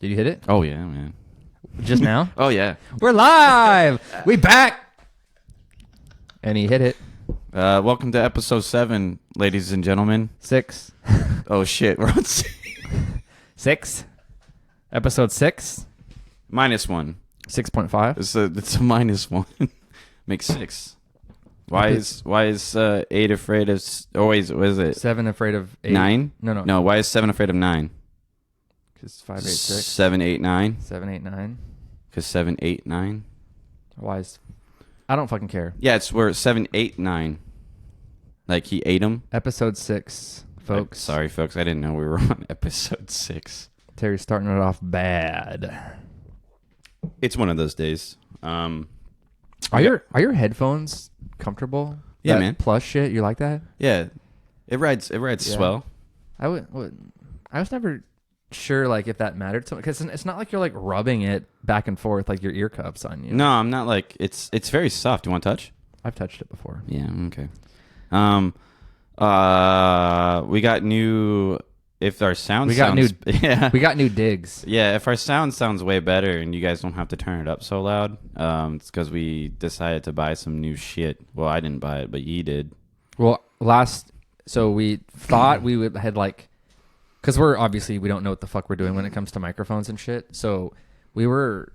Did you hit it? Oh, yeah, man. Just now? Oh, yeah. We're live! We back! And he hit it. Welcome to episode 7, ladies and gentlemen. 6. Oh, shit. We're on 6? Episode 6? -1. 6.5? It's a -1. Makes 6. Why is 8 afraid of... Oh, wait, what is it? 7 afraid of 8? 9? No. No, why is 7 afraid of 9? Because 5, 8, 6. 7, 8, 9? 7, 8, 9. Because 7, 8, 9? Why is... I don't fucking care. Yeah, we're 7, 8, 9. Like he ate them. Episode 6, folks. Sorry, folks. I didn't know we were on episode 6. Terry's starting it off bad. It's one of those days. Are your headphones comfortable? Yeah, that man. Plus shit, you like that? Yeah, it rides swell. I was never sure like if that mattered so because it's not like you're like rubbing it back and forth like your ear cuffs on you. No, I'm not like it's very soft. You want to touch? I've touched it before. Yeah. Okay. We got new. If our sound we got sounds, new. yeah, we got new digs. Yeah. If our sound sounds way better and you guys don't have to turn it up so loud, it's because we decided to buy some new shit. Well, I didn't buy it, but ye did. Well, so we thought we would had like, because we don't know what the fuck we're doing when it comes to microphones and shit. So we were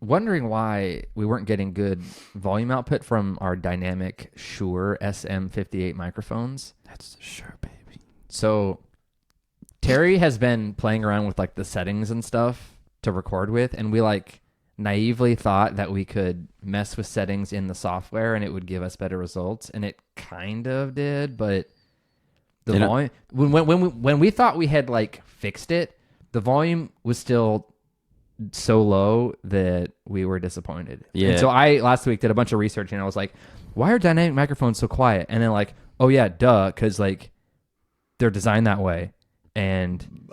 wondering why we weren't getting good volume output from our dynamic Shure SM58 microphones. That's the Shure, baby. So Terry has been playing around with like the settings and stuff to record with, and we like naively thought that we could mess with settings in the software and it would give us better results, and it kind of did, but the volume when we thought we had like fixed it, the volume was still so low that we were disappointed. Yeah. And so I last week did a bunch of research and I was like, why are dynamic microphones so quiet? And then like, oh yeah, duh, because like they're designed that way, and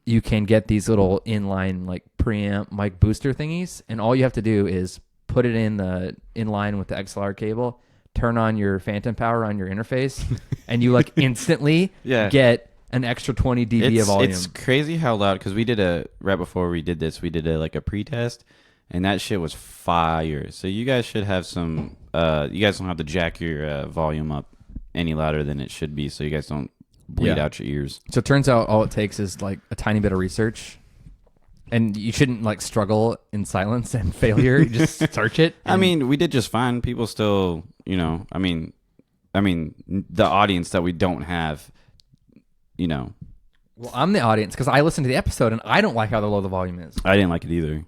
you can get these little inline like preamp mic booster thingies, and all you have to do is put it in line with the XLR cable, turn on your phantom power on your interface, and you like instantly get an extra 20 dB of volume. It's crazy how loud, because we did right before we did this, we did a pre-test, and that shit was fire. So you guys should have some, you guys don't have to jack your volume up any louder than it should be, so you guys don't bleed out your ears. So it turns out all it takes is like a tiny bit of research, and you shouldn't like struggle in silence and failure. You just search it. I mean, we did just fine. People still, I mean, the audience that we don't have, Well, I'm the audience because I listened to the episode and I don't like how low the volume is. I didn't like it either.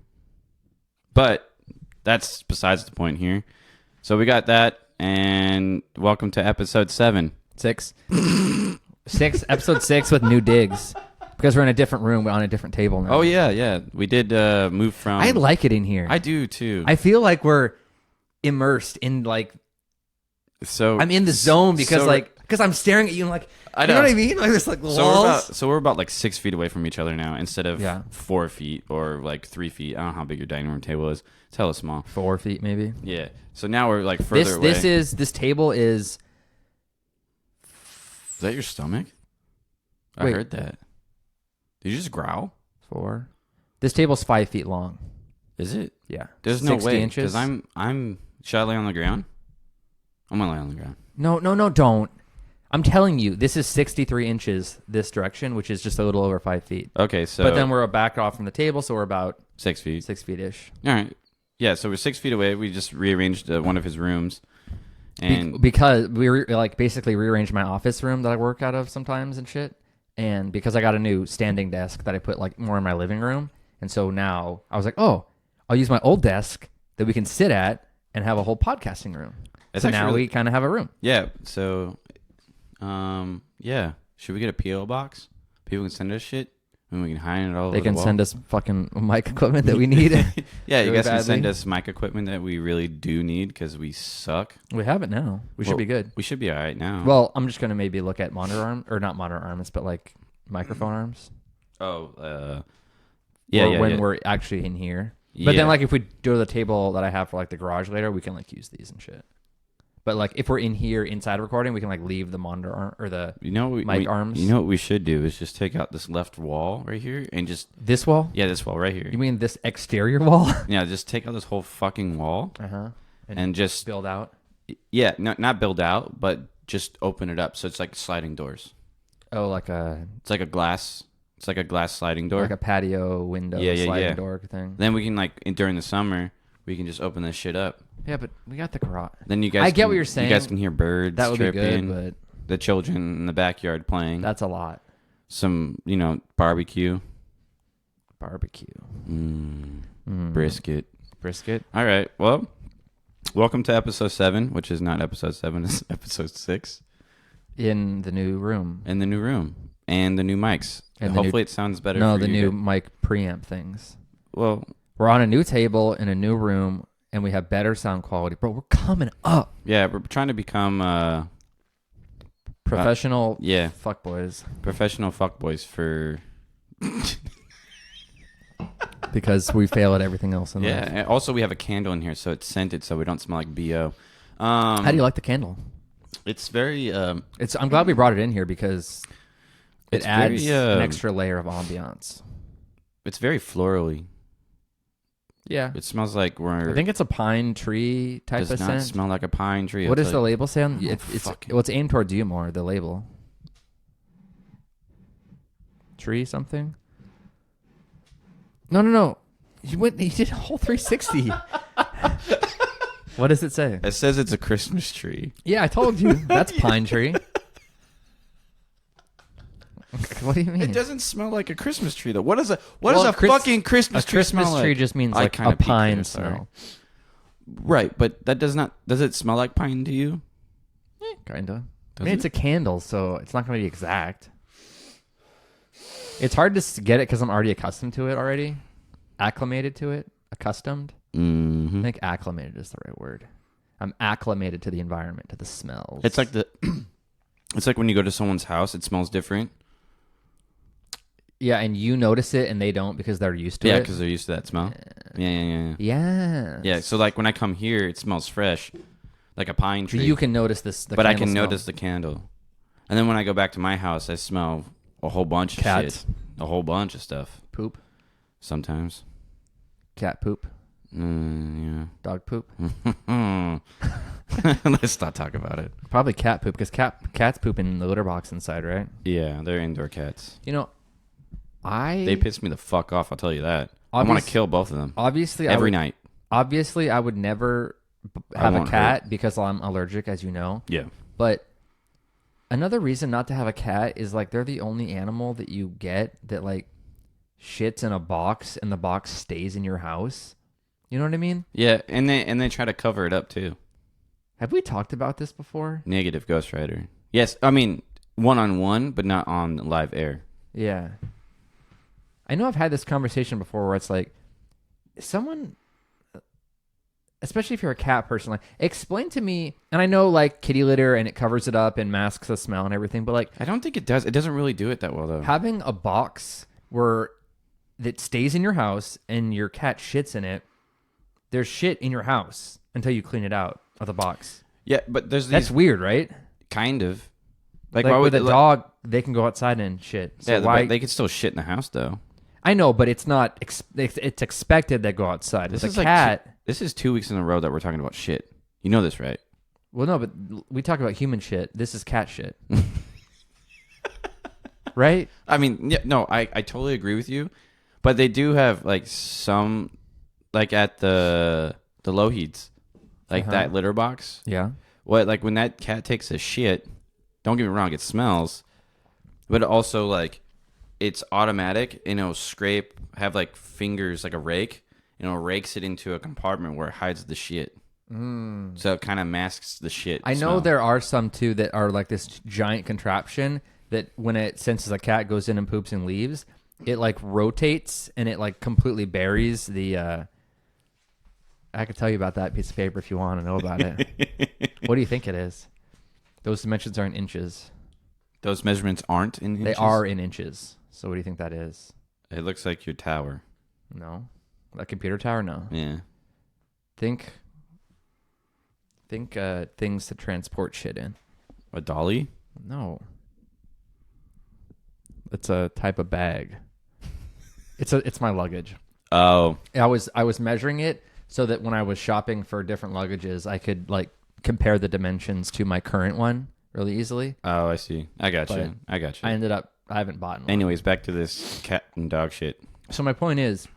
But that's besides the point here. So we got that, and welcome to episode 7. 6. Episode 6 with new digs. Because we're in a different room, we're on a different table now. Oh, yeah. We did move from... I like it in here. I do, too. I feel like we're immersed in, like... So I'm in the zone because, because I'm staring at you and, like... I know. You know what I mean? Like, there's, like, walls. So we're about, like, 6 feet away from each other now instead of 4 feet or, like, 3 feet. I don't know how big your dining room table is. It's hella small. 4 feet, maybe. Yeah. So now we're, like, further away. This table is... Is that your stomach? I heard that. Did you just growl? 4. This table's 5 feet long. Is it? Yeah. There's no way. Inches. Because should I lay on the ground? I'm going to lay on the ground. No, don't. I'm telling you, this is 63 inches this direction, which is just a little over 5 feet. Okay, so... But then we're back off from the table, so we're about... 6 feet. 6 feet-ish. All right. Yeah, so we're 6 feet away. We just rearranged one of his rooms. And because we basically rearranged my office room that I work out of sometimes and shit. And because I got a new standing desk that I put like more in my living room. And so now I was like, oh, I'll use my old desk that we can sit at and have a whole podcasting room. So now we kind of have a room. Yeah. So, should we get a P.O. box? People can send us shit. And we can hide it all over They can the wall. send us fucking mic equipment that we need. Yeah, really you guys badly. can send us mic equipment that we really do need because we suck. We have it now. We should be good. We should be all right now. Well, I'm just going to maybe look at monitor arm, or not monitor arms, but like microphone arms. Oh, when we're actually in here. But then like if we do the table that I have for like the garage later, we can like use these and shit. But like if we're in here inside recording, we can like leave the monitor arm or the mic arms. You know what we should do is just take out this left wall right here and just this wall. Yeah, this wall right here. You mean this exterior wall? Yeah, just take out this whole fucking wall. And just build out. Yeah, not build out, but just open it up so it's like sliding doors. Oh, it's like a glass. It's like a glass sliding door, like a patio window sliding door thing. Then we can during the summer we can just open this shit up. Yeah, but we got the garage. Then you guys, I get what you're saying. You guys can hear birds that would chirping, be good, but the children in the backyard playing. That's a lot. Some barbecue. Brisket. All right. Well, welcome to episode 7, which is not episode 7, it's episode 6. In the new room. And the new mics. And hopefully it sounds better. No, the new mic preamp things. Well, we're on a new table in a new room, and we have better sound quality. Bro, we're coming up. Yeah, we're trying to become professional fuckboys. Professional fuckboys for... because we fail at everything else in life. Yeah, and also we have a candle in here, so it's scented, so we don't smell like BO. How do you like the candle? It's very... I'm glad we brought it in here because it adds an extra layer of ambiance. It's very florally. Yeah. It smells like I think it's a pine tree type of scent. Does not smell like a pine tree. What does the label say on it's aimed towards you more, the label. Tree something? No. You did a whole 360. What does it say? It says it's a Christmas tree. Yeah, I told you. That's pine tree. What do you mean? It doesn't smell like a Christmas tree though. What is a fucking Christmas tree smell like? A Christmas tree just means like a pine smell. Right, but that does it smell like pine to you? Kinda. It's a candle, so it's not going to be exact. It's hard to get it because I'm already accustomed to it already. Acclimated to it. Accustomed. Mm-hmm. I think acclimated is the right word. I'm acclimated to the environment, to the smells. It's like it's like when you go to someone's house, it smells different. Yeah, and you notice it and they don't because they're used to it. Yeah, because they're used to that smell. Yeah. Yeah, so like when I come here, it smells fresh, like a pine tree. You can notice this, but I can notice the candle. And then when I go back to my house, I smell a whole bunch of shit. A whole bunch of stuff. Poop? Sometimes. Cat poop? Yeah. Dog poop? Let's not talk about it. Probably cat poop because cats poop in the litter box inside, right? Yeah, they're indoor cats. They piss me the fuck off, I'll tell you that. I want to kill both of them. Obviously, every night. Obviously, I would never have a cat because I'm allergic, as you know. Yeah. But another reason not to have a cat is like they're the only animal that you get that like shits in a box and the box stays in your house. You know what I mean? Yeah, and they try to cover it up too. Have we talked about this before? Negative Ghost Rider. Yes, I mean one-on-one, but not on live air. Yeah. I know I've had this conversation before where it's like, someone, especially if you're a cat person, like, explain to me, and I know like kitty litter and it covers it up and masks the smell and everything, but like, I don't think it does. It doesn't really do it that well though. Having a box that stays in your house and your cat shits in it, there's shit in your house until you clean it out of the box. Yeah, but that's weird, right? Kind of. Like why would a dog, they can go outside and shit. So yeah, they can still shit in the house though. I know, but it's not. It's expected they go outside. With a cat. This is 2 weeks in a row that we're talking about shit. You know this, right? Well, no, but we talk about human shit. This is cat shit. Right? I mean, yeah, no, I totally agree with you, but they do have like some, like at the Loheeds, like that litter box. Yeah. What, like when that cat takes a shit, don't get me wrong, it smells, but also like it's automatic and it'll have like fingers, like a rake, and it'll rakes it into a compartment where it hides the shit. So it kind of masks the shit. I know there are some too that are like this giant contraption that when it senses a cat goes in and poops and leaves, it like rotates and it like completely buries the I could tell you about that piece of paper if you want to know about it. What do you think it is? Those dimensions are in inches. Those measurements aren't in inches? They are in inches. So what do you think that is? It looks like your tower. No. A computer tower? No. Yeah. Think Think things to transport shit in. A dolly? No. It's a type of bag. It's my luggage. Oh. I was measuring it so that when I was shopping for different luggages, I could like compare the dimensions to my current one really easily. Oh, I see. I got But you. I haven't bought one. Anyways, back to this cat and dog shit. So my point is,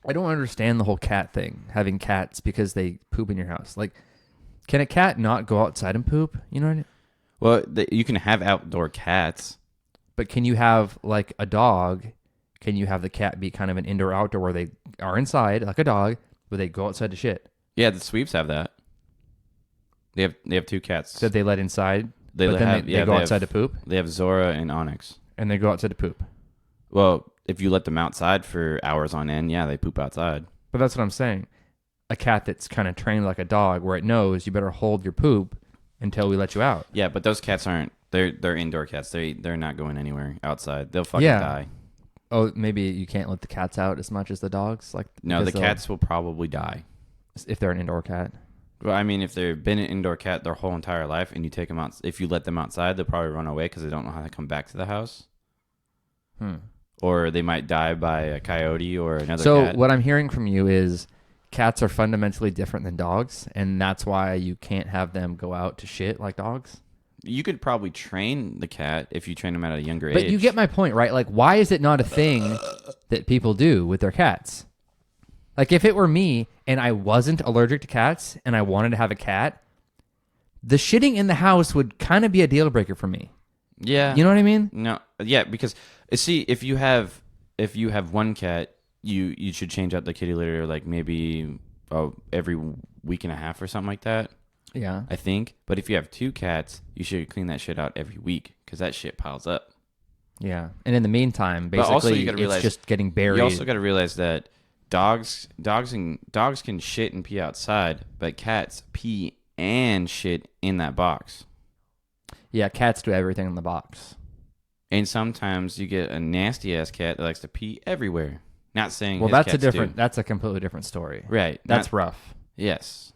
I don't understand the whole cat thing, having cats because they poop in your house. Like, can a cat not go outside and poop? You know what I mean? Well, you can have outdoor cats. But can you have, like, a dog? Can you have the cat be kind of an indoor-outdoor where they are inside, like a dog, but they go outside to shit? Yeah, the sweeps have that. They have 2 cats. That they let inside, They but then have- they yeah, go they outside have- to poop? They have Zora and Onyx. And they go outside to poop. Well, if you let them outside for hours on end, yeah, they poop outside. But that's what I'm saying. A cat that's kind of trained like a dog where it knows you better hold your poop until we let you out. Yeah, but those cats aren't. They're indoor cats. They're not going anywhere outside. They'll fucking Yeah. die. Oh, maybe you can't let the cats out as much as the dogs? No, the because cats will probably die. if they're an indoor cat. Well, I mean, if they've been an indoor cat their whole entire life, and you take them out, if you let them outside, they'll probably run away because they don't know how to come back to the house. Or they might die by a coyote or another So cat. what I'm hearing from you is cats are fundamentally different than dogs, and that's why you can't have them go out to shit like dogs. You could probably train the cat if you train them at a younger age. But you get my point, right? Like, why is it not a thing that people do with their cats? Like, if it were me and I wasn't allergic to cats and I wanted to have a cat, the shitting in the house would kind of be a deal breaker for me. Yeah. You know what I mean? No. Yeah, because see, if you have one cat, you should change out the kitty litter like maybe every week and a half or something like that. Yeah. I think. But if you have 2 cats, you should clean that shit out every week because that shit piles up. Yeah. And in the meantime, But also basically, you gotta realize- it's just getting buried. You also got to realize that dogs can shit and pee outside, but cats pee and shit in that box. Yeah, cats do everything in the box. And sometimes you get a nasty ass cat that likes to pee everywhere. Not saying Well, his that's cats do. that's a completely different story. Right. That's rough. Yes.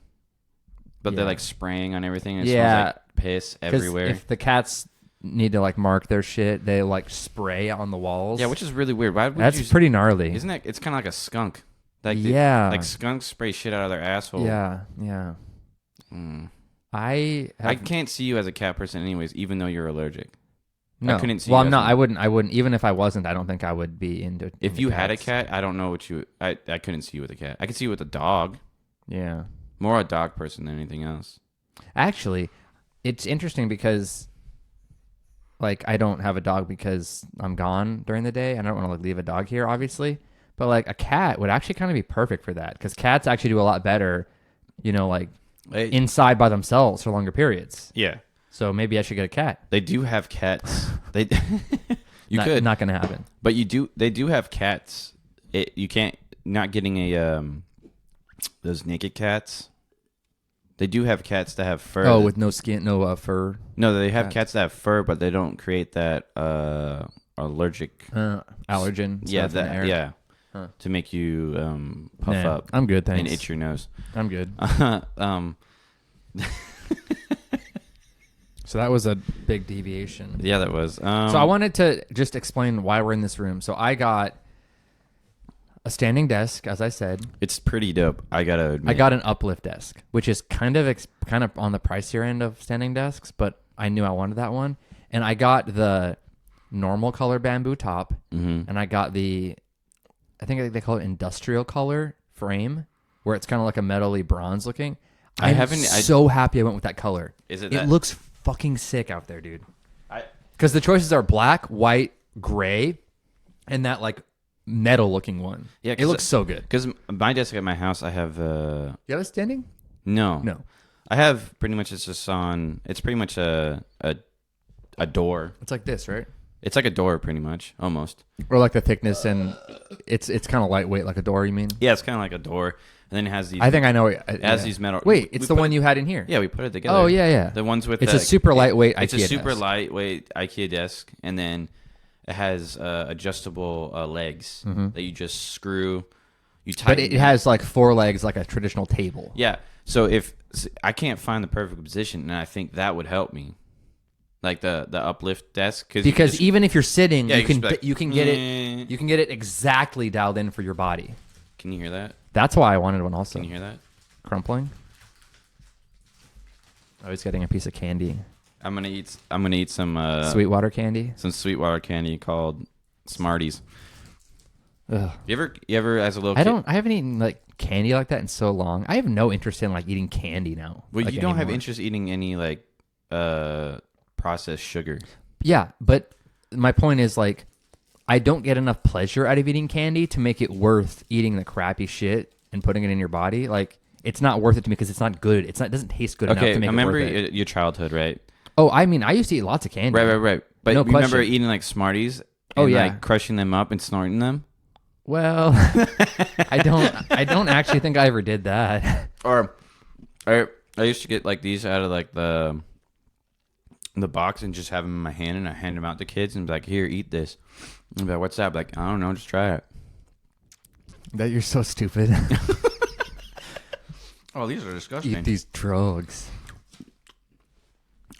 But Yeah. they're like spraying on everything. And it Yeah. smells like piss 'Cause everywhere. if the cats need to like mark their shit, they like spray on the walls. Yeah, which is really weird. Why would that's you? pretty gnarly. Isn't that? It's kind of like a skunk. Like Yeah. like skunks spray shit out of their asshole. Yeah, yeah. Mm. I can't see you as a cat person, anyways. Even though you're allergic. no. I couldn't see. Well, you I'm as not. one. I wouldn't. Even if I wasn't, I don't think I would be into. If into you had a cats. cat, I don't know what you. I couldn't see you with a cat. I could see you with a dog. Yeah. More a dog person than anything else. Actually, it's interesting because, like, I don't have a dog because I'm gone during the day, and I don't want to like leave a dog here, obviously. But like a cat would actually kind of be perfect for that because cats actually do a lot better, you know, like inside by themselves for longer periods. Yeah. So maybe I should get a cat. They do have cats. They you not, could not gonna happen. but you do. They do have cats. You can't not getting a those naked cats. They do have cats that have fur. Oh, with no skin, no fur. No, they have cats that have fur, but they don't create that allergic. Allergen. Yeah, stuff in the air. yeah. Huh. To make you puff Nah, up I'm good, and thanks. itch your nose. I'm good. Um, So that was a big deviation. yeah, that was. So I wanted to just explain why we're in this room. So I got a standing desk, as I said. It's pretty dope. I gotta admit. I got an uplift desk, which is kind of on the pricier end of standing desks, but I knew I wanted that one. And I got the normal color bamboo top, and I got I think they call it industrial color frame, where it's kind of like a metally bronze looking. I'm so happy I went with that color. Is It that- looks fucking sick out there, dude. Because the choices are black, white, gray, and that like metal looking one. Yeah, it looks so good. Because my desk at my house, I have You have a standing? no. I have pretty much. It's just on. It's pretty much a door. It's like this, right? It's like a door, pretty much, almost. Or like the thickness, and it's kind of lightweight, like a door. You mean? Yeah, it's kind of like a door, and then it has these. I think I know. It has these metal. Wait, we it's the put one it- you had in here. Yeah, we put it together. Oh yeah. The ones with it's the, a super lightweight. It's IKEA a super desk. lightweight IKEA desk, and then it has adjustable legs that you just screw. You But tighten it has like 4 legs, like a traditional table. Yeah. So if I can't find the perfect position, and I think that would help me, like the uplift desk, Because even if you're sitting, Yeah, you you can can just be like, you can get it you can get it exactly dialed in for your body. Can you hear that? That's why I wanted one also. Can you hear that? Crumpling. Oh, he's getting a piece of candy. I'm gonna eat some Sweetwater candy. some Sweetwater candy called Smarties. Ugh. You ever as a little kid? I haven't eaten like candy like that in so long. I have no interest in like eating candy now. Well, like, you don't have anymore. interest eating any like processed sugar. Yeah, but my point is like I don't get enough pleasure out of eating candy to make it worth eating the crappy shit and putting it in your body. Like it's not worth it to me because it's not good. It doesn't taste good enough to make I it remember worth it. your childhood, right? Oh, I mean, I used to eat lots of candy. Right. But No you remember question. eating like Smarties? Oh, And, yeah. like crushing them up and snorting them. Well, I don't actually think I ever did that. Or I used to get like these out of like the box and just have them in my hand, and I hand them out to kids and be like, "Here, eat this." And be like, "What's that?" Be like, I don't know, just try it. That you're so stupid. Oh, these are disgusting. Eat these drugs.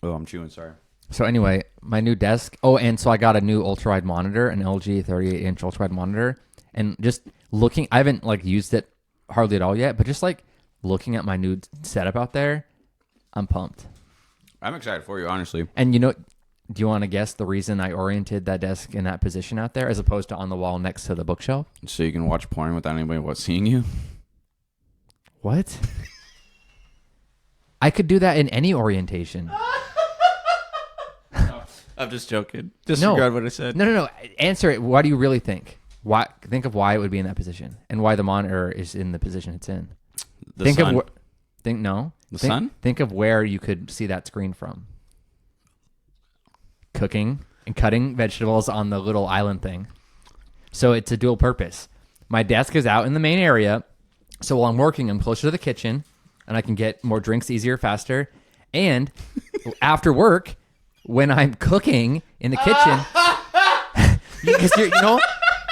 Oh, I'm chewing. Sorry. So anyway, my new desk. Oh, and so I got a new ultra-wide monitor, an LG 38-inch ultra-wide monitor. And just looking, I haven't like used it hardly at all yet, but just like looking at my new setup out there, I'm pumped. I'm excited for you, honestly. And do you want to guess the reason I oriented that desk in that position out there as opposed to on the wall next to the bookshelf? So you can watch porn without anybody seeing you. What? I could do that in any orientation. I'm just joking. Disregard what I said. No. Answer it. Why do you really think? Why? Think of why it would be in that position and why the monitor is in the position it's in. The sun. Think of where you could see that screen from. Cooking and cutting vegetables on the little island thing. So it's a dual purpose. My desk is out in the main area, so while I'm working, I'm closer to the kitchen, and I can get more drinks easier, faster. And after work, when I'm cooking in the kitchen,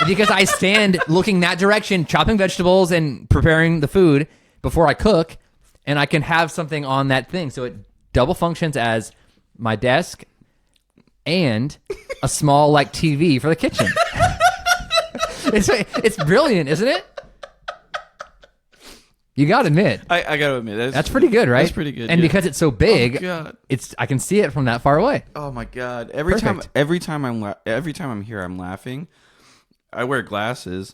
because I stand looking that direction, chopping vegetables and preparing the food before I cook, and I can have something on that thing. So it double functions as my desk and a small like TV for the kitchen. It's brilliant, isn't it? You gotta admit. I gotta admit that's pretty good, right? That's pretty good. And yeah. because it's so big, God. I can see it from that far away. Oh my God! Perfect. Every time I'm here, I'm laughing. I wear glasses,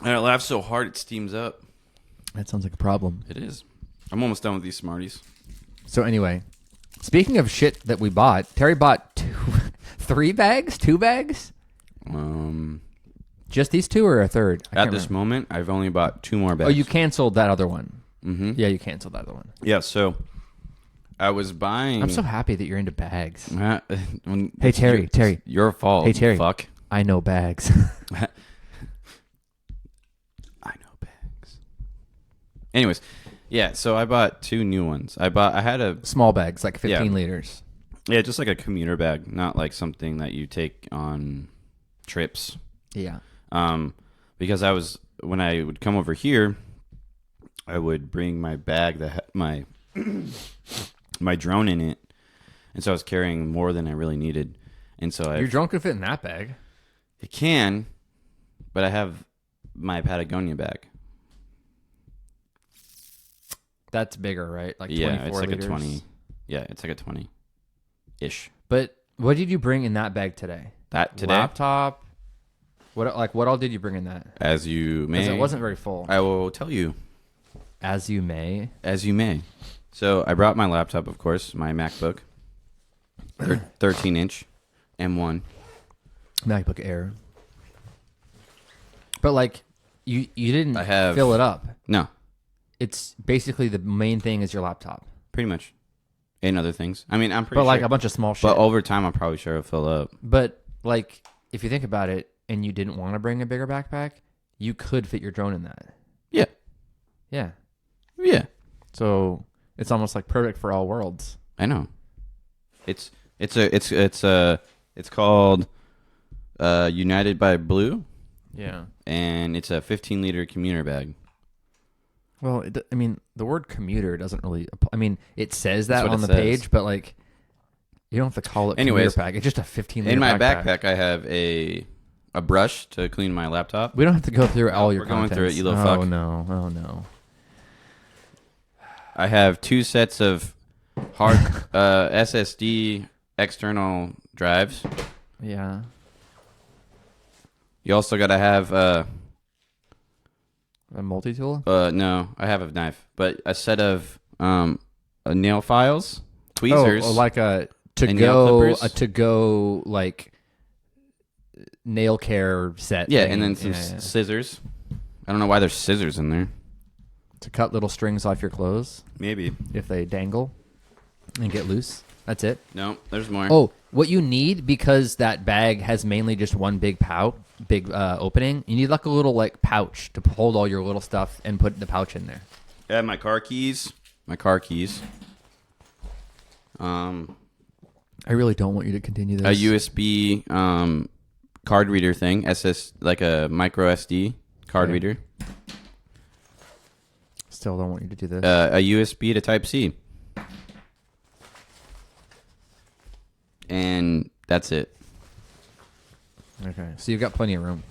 and I laugh so hard it steams up. That sounds like a problem. It is. I'm almost done with these Smarties. So anyway, speaking of shit that we bought, Terry bought 2 bags. Just these 2 or a third? At this moment, I've only bought 2 more bags. Oh, you canceled that other one. Mm-hmm. Yeah, you canceled that other one. Yeah. So I was buying. I'm so happy that you're into bags. Hey Terry, Terry. Your fault. Hey Terry. Fuck. I know bags. I know bags. Anyways, yeah. So I bought 2 new ones. I had a Small bags, like 15 liters. Yeah, just like a commuter bag, not like something that you take on trips. Yeah. Because when I would come over here, I would bring my bag that had my my drone in it, and so I was carrying more than I really needed, and so Your drone could fit in that bag. It can, but I have my Patagonia bag. That's bigger, right? Like 24 24 it's like liters. a 20. Yeah, it's like a 20-ish. But what did you bring in that bag today? That today, Laptop. What all did you bring in that? as you may. Because it wasn't very full. I will tell you. As you may. As you may. So I brought my laptop, of course, my MacBook, 13-inch M1. MacBook Air. But like, you didn't I have- fill it up. No, It's basically the main thing is your laptop. pretty much. And other things. I mean, I'm pretty But sure. like a bunch of small shit. But over time, I'm probably sure it'll fill up. But like, if you think about it, and you didn't want to bring a bigger backpack, you could fit your drone in that. Yeah. Yeah. Yeah. So it's almost like perfect for all worlds. I know. It's called United by Blue. Yeah. and it's a 15-liter commuter bag. Well, I mean, the word commuter doesn't really. I mean, it says that That's what on it the says. page, but like, you don't have to call it Anyways, commuter pack. It's just a 15-liter In my backpack, I have a brush to clean my laptop. We don't have to go through all your. We're going through it, you little oh, fuck. Oh no! I have 2 sets of hard SSD external drives. Yeah. You also got to have A multi-tool. no, I have a knife, but a set of nail files, tweezers. Oh, like a and nail clippers. to go like nail care set. Yeah, thing. and then some scissors. I don't know why there's scissors in there. To cut little strings off your clothes Maybe. if they dangle and get loose. That's it. No, there's more. Oh, what you need, because that bag has mainly just one big opening, you need like a little like pouch to hold all your little stuff and put the pouch in there. I have my car keys. I really don't want you to continue this. A USB card reader thing, like a micro SD card reader. Still don't want you to do this. A USB to Type C. And that's it. Okay, so you've got plenty of room.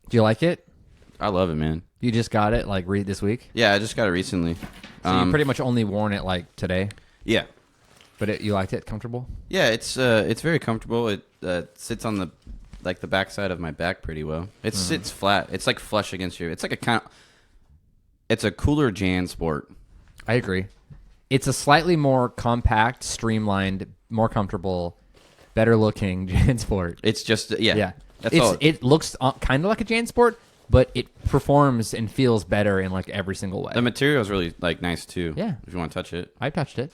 Do you like it? I love it, man. You just got it like this week? Yeah, I just got it recently. So you pretty much only worn it like today? Yeah. But you liked it? Comfortable? Yeah, it's very comfortable. It sits on the backside of my back pretty well. It sits flat. It's like flush against you. It's like it's a cooler JanSport. I agree. It's a slightly more compact, streamlined, more comfortable, better looking JanSport. It's just yeah. That's all. It looks kind of like a JanSport, but it performs and feels better in like every single way. The material is really like nice too. Yeah. If you want to touch it. I touched it.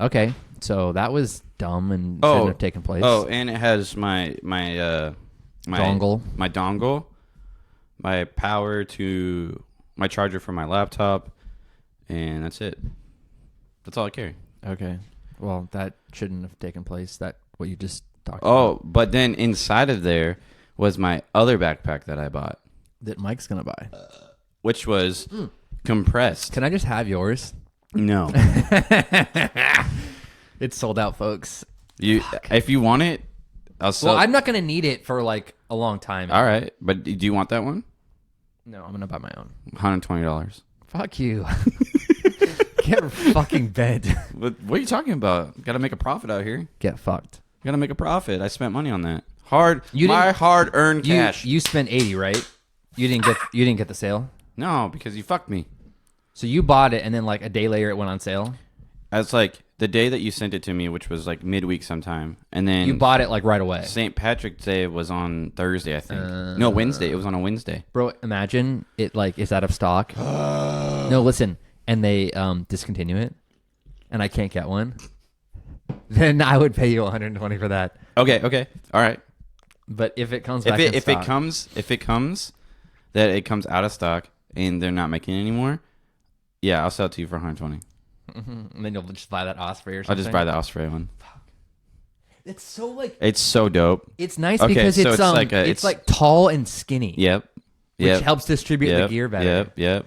Okay. So that was dumb and shouldn't have taken place. Oh, and it has my dongle. My dongle, my power to my charger for my laptop, and that's it. That's all I carry. Okay. Well, that shouldn't have taken place. That what you just talked about. Oh, but then inside of there was my other backpack that I bought, That Mike's gonna buy. which was compressed. Can I just have yours? No. It's sold out, folks. If you want it, I'll sell. Well, I'm not gonna need it for like a long time. All right, but do you want that one? No, I'm gonna buy my own. $120. Fuck you. Get fucking bed. What are you talking about? Got to make a profit out here. Get fucked. Got to make a profit. I spent money on that. My hard-earned cash. You spent 80, right? You didn't get the sale. No, because you fucked me. So you bought it, and then like a day later, it went on sale. It's like the day that you sent it to me, which was like midweek sometime, and then You bought it like right away. St. Patrick's Day was on Thursday, I think. No, Wednesday. It was on a Wednesday. Bro, imagine it like is out of stock. No, listen, and they discontinue it, and I can't get one. Then I would pay you $120 for that. Okay. All right. But if it comes back in if stock, it comes that it comes out of stock and they're not making it anymore, yeah, I'll sell it to you for $120. and then you'll just buy that Osprey or I'll something. just buy the Osprey one. It's so like It's so dope. it's nice Okay, because so it's it's like tall and skinny. Yep. Which helps distribute the gear better. Yep.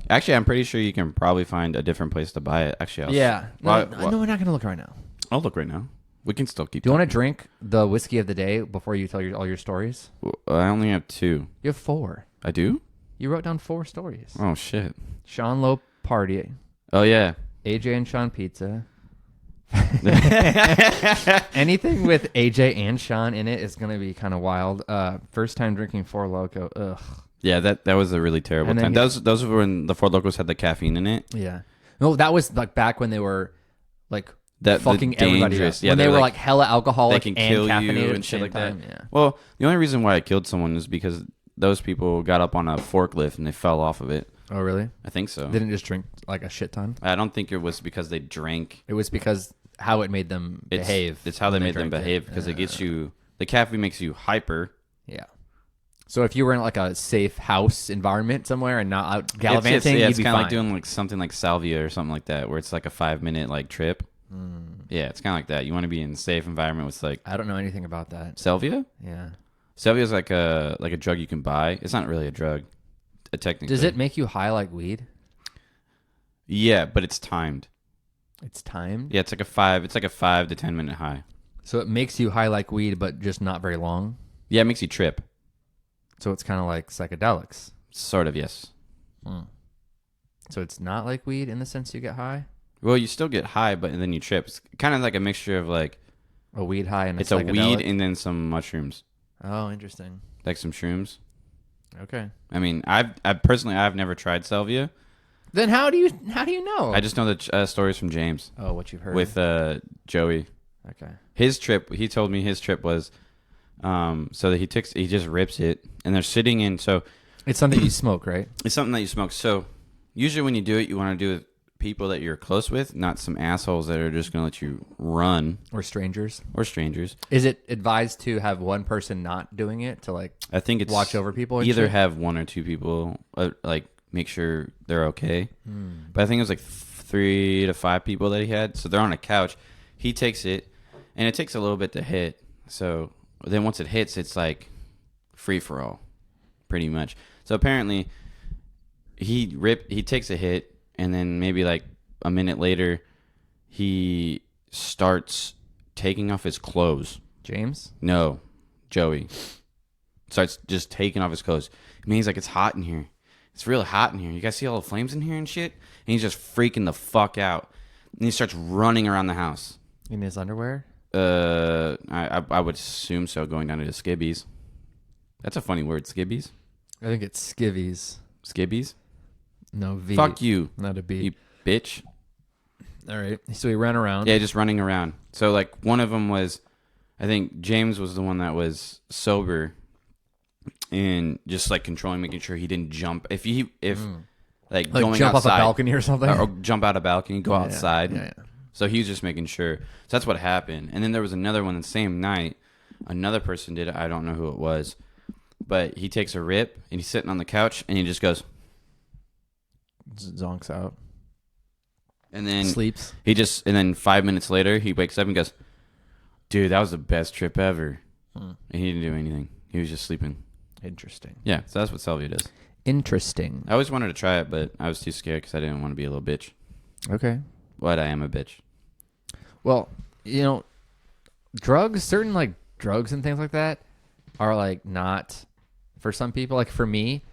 Actually, I'm pretty sure you can probably find a different place to buy it. Actually, Yeah. No, we're not gonna look right now. I'll look right now. We can still keep. Do you want to drink the whiskey of the day before you tell all your stories? I only have 2. You have 4. I do? You wrote down 4 stories. Oh shit. Sean Lowe party, Oh yeah. AJ and Sean pizza. Anything with AJ and Sean in it is gonna be kind of wild. First time drinking Four Loko. Ugh. Yeah, that was a really terrible And then time. Those were when the Four Locos had the caffeine in it. Yeah. No, that was like back when they were like The fucking everybody up. dangerous. Yeah, when they they're were like hella alcoholic they can and kill you caffeinated and at the shit same like that. time. Yeah. Well, the only reason why I killed someone is because those people got up on a forklift and they fell off of it. Oh really? I think so. They didn't just drink like a shit ton. I don't think it was because they drank. It was because how it made them behave. It's how they when made them drank behave because it gets you. The caffeine makes you hyper. Yeah. So if you were in like a safe house environment somewhere and not out gallivanting, It's you'd be kind of fine. like doing like something like salvia or something like that, where it's like a 5-minute like trip. Yeah, it's kind of like that. You want to be in a safe environment with like I don't know anything about that. salvia. Yeah. Salvia is like a drug you can buy. It's not really a drug, technically. Does it make you high like weed? Yeah, but it's timed. It's timed. Yeah, it's like a 5 to 10 minute high. So it makes you high like weed, but just not very long. Yeah, it makes you trip. So it's kind of like psychedelics. Sort of, yes. So it's not like weed in the sense you get high. Well, you still get high, but then you trip. It's kind of like a mixture of like A weed high and it's a psychedelic? weed and then some mushrooms, Oh, interesting. like some shrooms. Okay. I mean, I've never tried salvia. Then how do you know? I just know the stories from James Oh, what you've heard with Joey. Okay. His trip. He told me his trip was so that he just rips it, and they're sitting in. So It's something you smoke, right? it's something that you smoke. So usually when you do it, you want to do it with people that you're close with, not some assholes that are just going to let you run, Or strangers? or strangers. Is it advised to have one person not doing it to like I think it's watch over people? And either shit? have one or two people like make sure they're okay. But I think it was like 3 to 5 people that he had. So they're on a couch. He takes it, and it takes a little bit to hit. So then once it hits, it's like free for all, pretty much. So apparently, he takes a hit, and then maybe like a minute later, he starts taking off his clothes. James? No, Joey starts just taking off his clothes. I mean, he's like, it's hot in here. It's really hot in here. You guys see all the flames in here and shit? And he's just freaking the fuck out. And he starts running around the house. In his underwear? I would assume so, going down to the skibbies. That's a funny word, skibbies. I think it's skivvies. Skibbies? No V. Fuck you, Not a B. you bitch. All right. So he ran around. Yeah, just running around. So like one of them was, I think James was the one that was sober, and just like controlling, making sure he didn't jump. If like going jump outside, off a balcony or something? or jump out a balcony, go outside. Yeah. So he was just making sure. So that's what happened. And then there was another one the same night. Another person did it. I don't know who it was, but he takes a rip and he's sitting on the couch and he just goes, Zonks out. and then Sleeps. and then 5 minutes later he wakes up and goes, dude, that was the best trip ever. And he didn't do anything. He was just sleeping. Interesting. Yeah, so that's what salvia does. Interesting. I always wanted to try it, but I was too scared because I didn't want to be a little bitch. Okay. But I am a bitch. Well, drugs, certain like drugs and things like that are like not for some people. Like for me,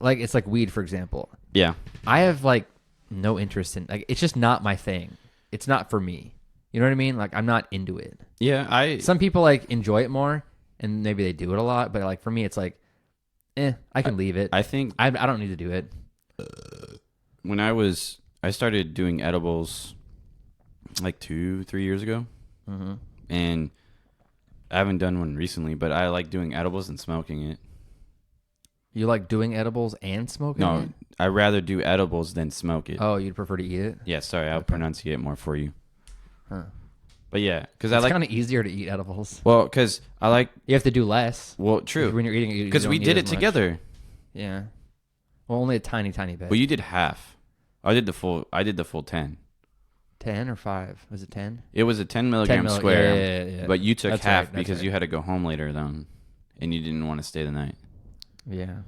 like it's like weed, for example. Yeah. I have like no interest in like it's just not my thing. It's not for me. You know what I mean? Like I'm not into it. Yeah, Some people like enjoy it more and maybe they do it a lot, but like for me it's like I can leave it. I think I don't need to do it. when I started doing edibles like 2-3 years ago, and I haven't done one recently, but I like doing edibles and smoking it. You like doing edibles and smoking No, it? I'd rather do edibles than smoke it. Oh, you'd prefer to eat it? Yeah, sorry, I'll pronunciate more for you. Huh. But yeah, because It's kind of easier to eat edibles. well, because I like, You have to do less. well, true, When you're eating it, you because don't we need did as it much. together. Yeah. Well, only a tiny bit. Well, you did half. I did the full 10. 10 or 5? Was it 10? It was a 10 milligram 10 square, yeah. but you took That's half right, that's because right. you had to go home later then, and you didn't want to stay the night. Yeah.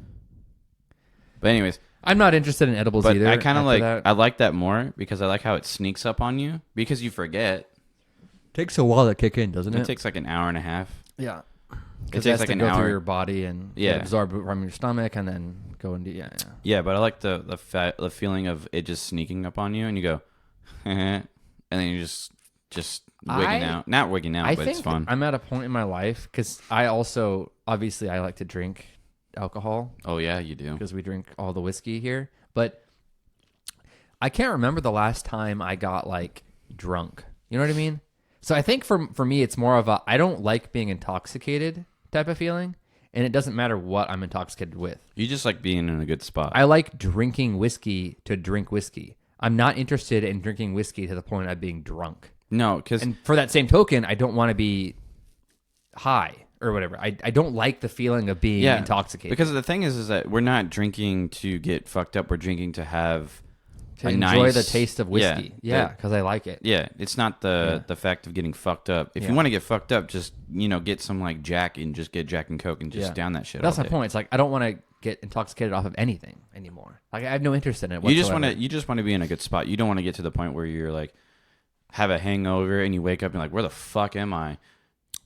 But anyways, I'm not interested in edibles but either. I kind of after like that. I like that more because I like how it sneaks up on you because you forget. Takes a while to kick in, doesn't It it? takes like an hour and a half. Yeah. It Because takes it has like to an go hour. through your body and Yeah. get absorbed from your stomach and then go into Yeah, but I like the feeling of it just sneaking up on you, and you go, and then you just wigging out. Not wigging out, I but think it's fun. I'm at a point in my life because I also obviously I like to drink alcohol Oh yeah, you do. because we drink all the whiskey here, but I can't remember the last time I got like drunk. You know what I mean? So I think for me it's more of a I don't like being intoxicated type of feeling, and it doesn't matter what I'm intoxicated with. You just like being in a good spot. I like drinking whiskey to drink whiskey. I'm not interested in drinking whiskey to the point of being drunk. No, because And for that same token, I don't want to be high or whatever. I don't like the feeling of being intoxicated. Because the thing is that we're not drinking to get fucked up. We're drinking to have to a enjoy nice, the taste of whiskey. Yeah, because I like it. Yeah, it's not the fact of getting fucked up. If you want to get fucked up, just get some like Jack and just get Jack and Coke and just down that shit. That's all my day. point. It's like I don't want to get intoxicated off of anything anymore. Like I have no interest in it whatsoever. You just want to be in a good spot. You don't want to get to the point where you're like have a hangover and you wake up and like, where the fuck am I?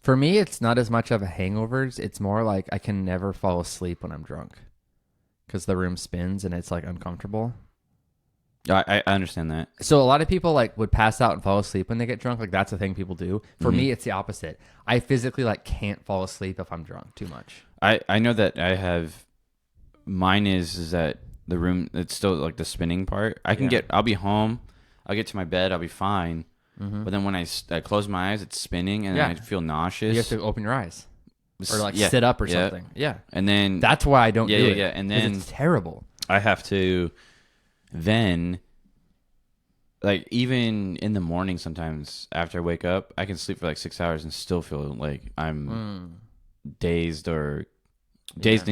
For me, it's not as much of a hangover. It's more like I can never fall asleep when I'm drunk because the room spins and it's like uncomfortable. I understand that. So a lot of people like would pass out and fall asleep when they get drunk. Like that's a thing people do. For me, it's the opposite. I physically like can't fall asleep if I'm drunk too much. I know that I have. Mine is that the room. It's still like the spinning part. I'll be home. I'll get to my bed. I'll be fine. But then when I close my eyes, it's spinning and I feel nauseous. You have to open your eyes or like sit up or something. Yeah, and then that's why I don't do it. Yeah, and then it's terrible. I have to. Then, like, even in the morning sometimes after I wake up, I can sleep for like 6 hours and still feel like I'm dazed and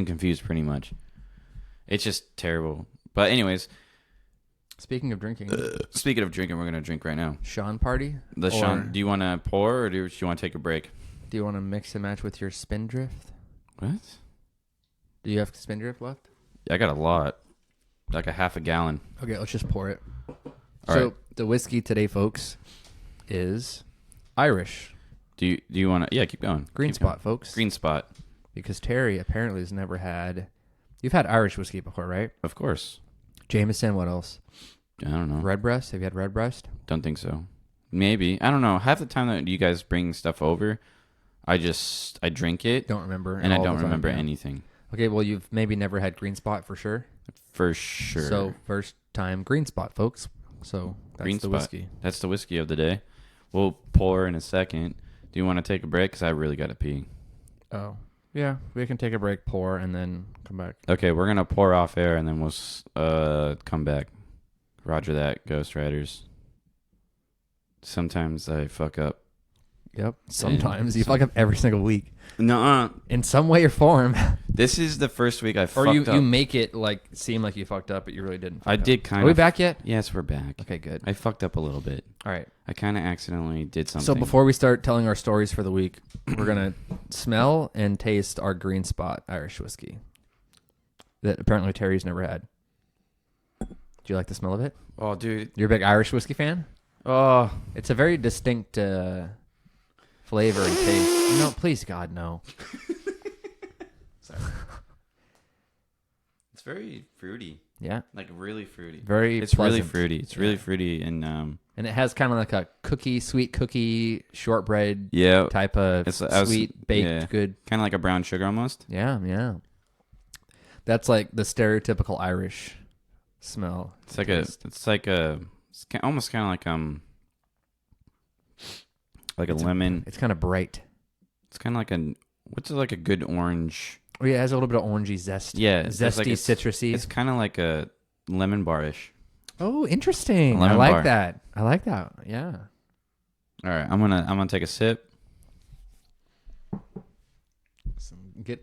confused pretty much. It's just terrible. But anyways. Speaking of drinking. We're going to drink right now. Sean party? Do you want to pour or do you want to take a break? Do you want to mix and match with your Spindrift? What? Do you have Spindrift left? I got a lot. Like a half a gallon. Okay, let's just pour it. All right. The whiskey today, folks, is Irish. Do you want to? Yeah, keep going. Green Spot, folks. Green Spot. Because Terry apparently has never had. You've had Irish whiskey before, right? Of course. Jameson. What else? I don't know. Redbreast. Have you had Redbreast? Don't think so. Maybe. I don't know. Half the time that you guys bring stuff over, I drink it. Don't remember. And I don't remember anything. Okay, well, you've maybe never had Green Spot for sure. For sure. So first time Green Spot, folks. So that's Green the Spot. whiskey. That's the whiskey of the day. We'll pour in a second. Do you want to take a break? Because I really got to pee. Oh. Yeah, we can take a break, pour, and then come back. Okay, we're going to pour off air, and then we'll come back. Roger that, Ghost Riders. Sometimes I fuck up. Yep. Sometimes. You fuck up every single week. Nuh-uh. In some way or form. This is the first week I fucked or up. you make it like seem like you fucked up, but you really didn't. I did kind of. Are we back yet? Yes, we're back. Okay, good. I fucked up a little bit. All right. I kind of accidentally did something. So before we start telling our stories for the week, we're going to smell and taste our Green Spot Irish whiskey that apparently Terry's never had. Do you like the smell of it? Oh, dude. You're a big Irish whiskey fan? Oh. It's a very distinct flavor and taste. No, please, God, no. Sorry. It's very fruity. Yeah. Like really fruity. It's really pleasant. fruity. It's really fruity and it has kind of like a sweet cookie, shortbread type of sweet, baked, good. Kind of like a brown sugar almost. Yeah, yeah. That's like the stereotypical Irish smell. It's almost kind of like a lemon. It's kind of bright. It's kind of like a good orange. Oh yeah, it has a little bit of orangey zest. Yeah, zesty, citrusy. It's kind of like a lemon bar-ish. Oh, interesting. Lemon I like bar. that. I like that. Yeah. All right, I'm gonna take a sip.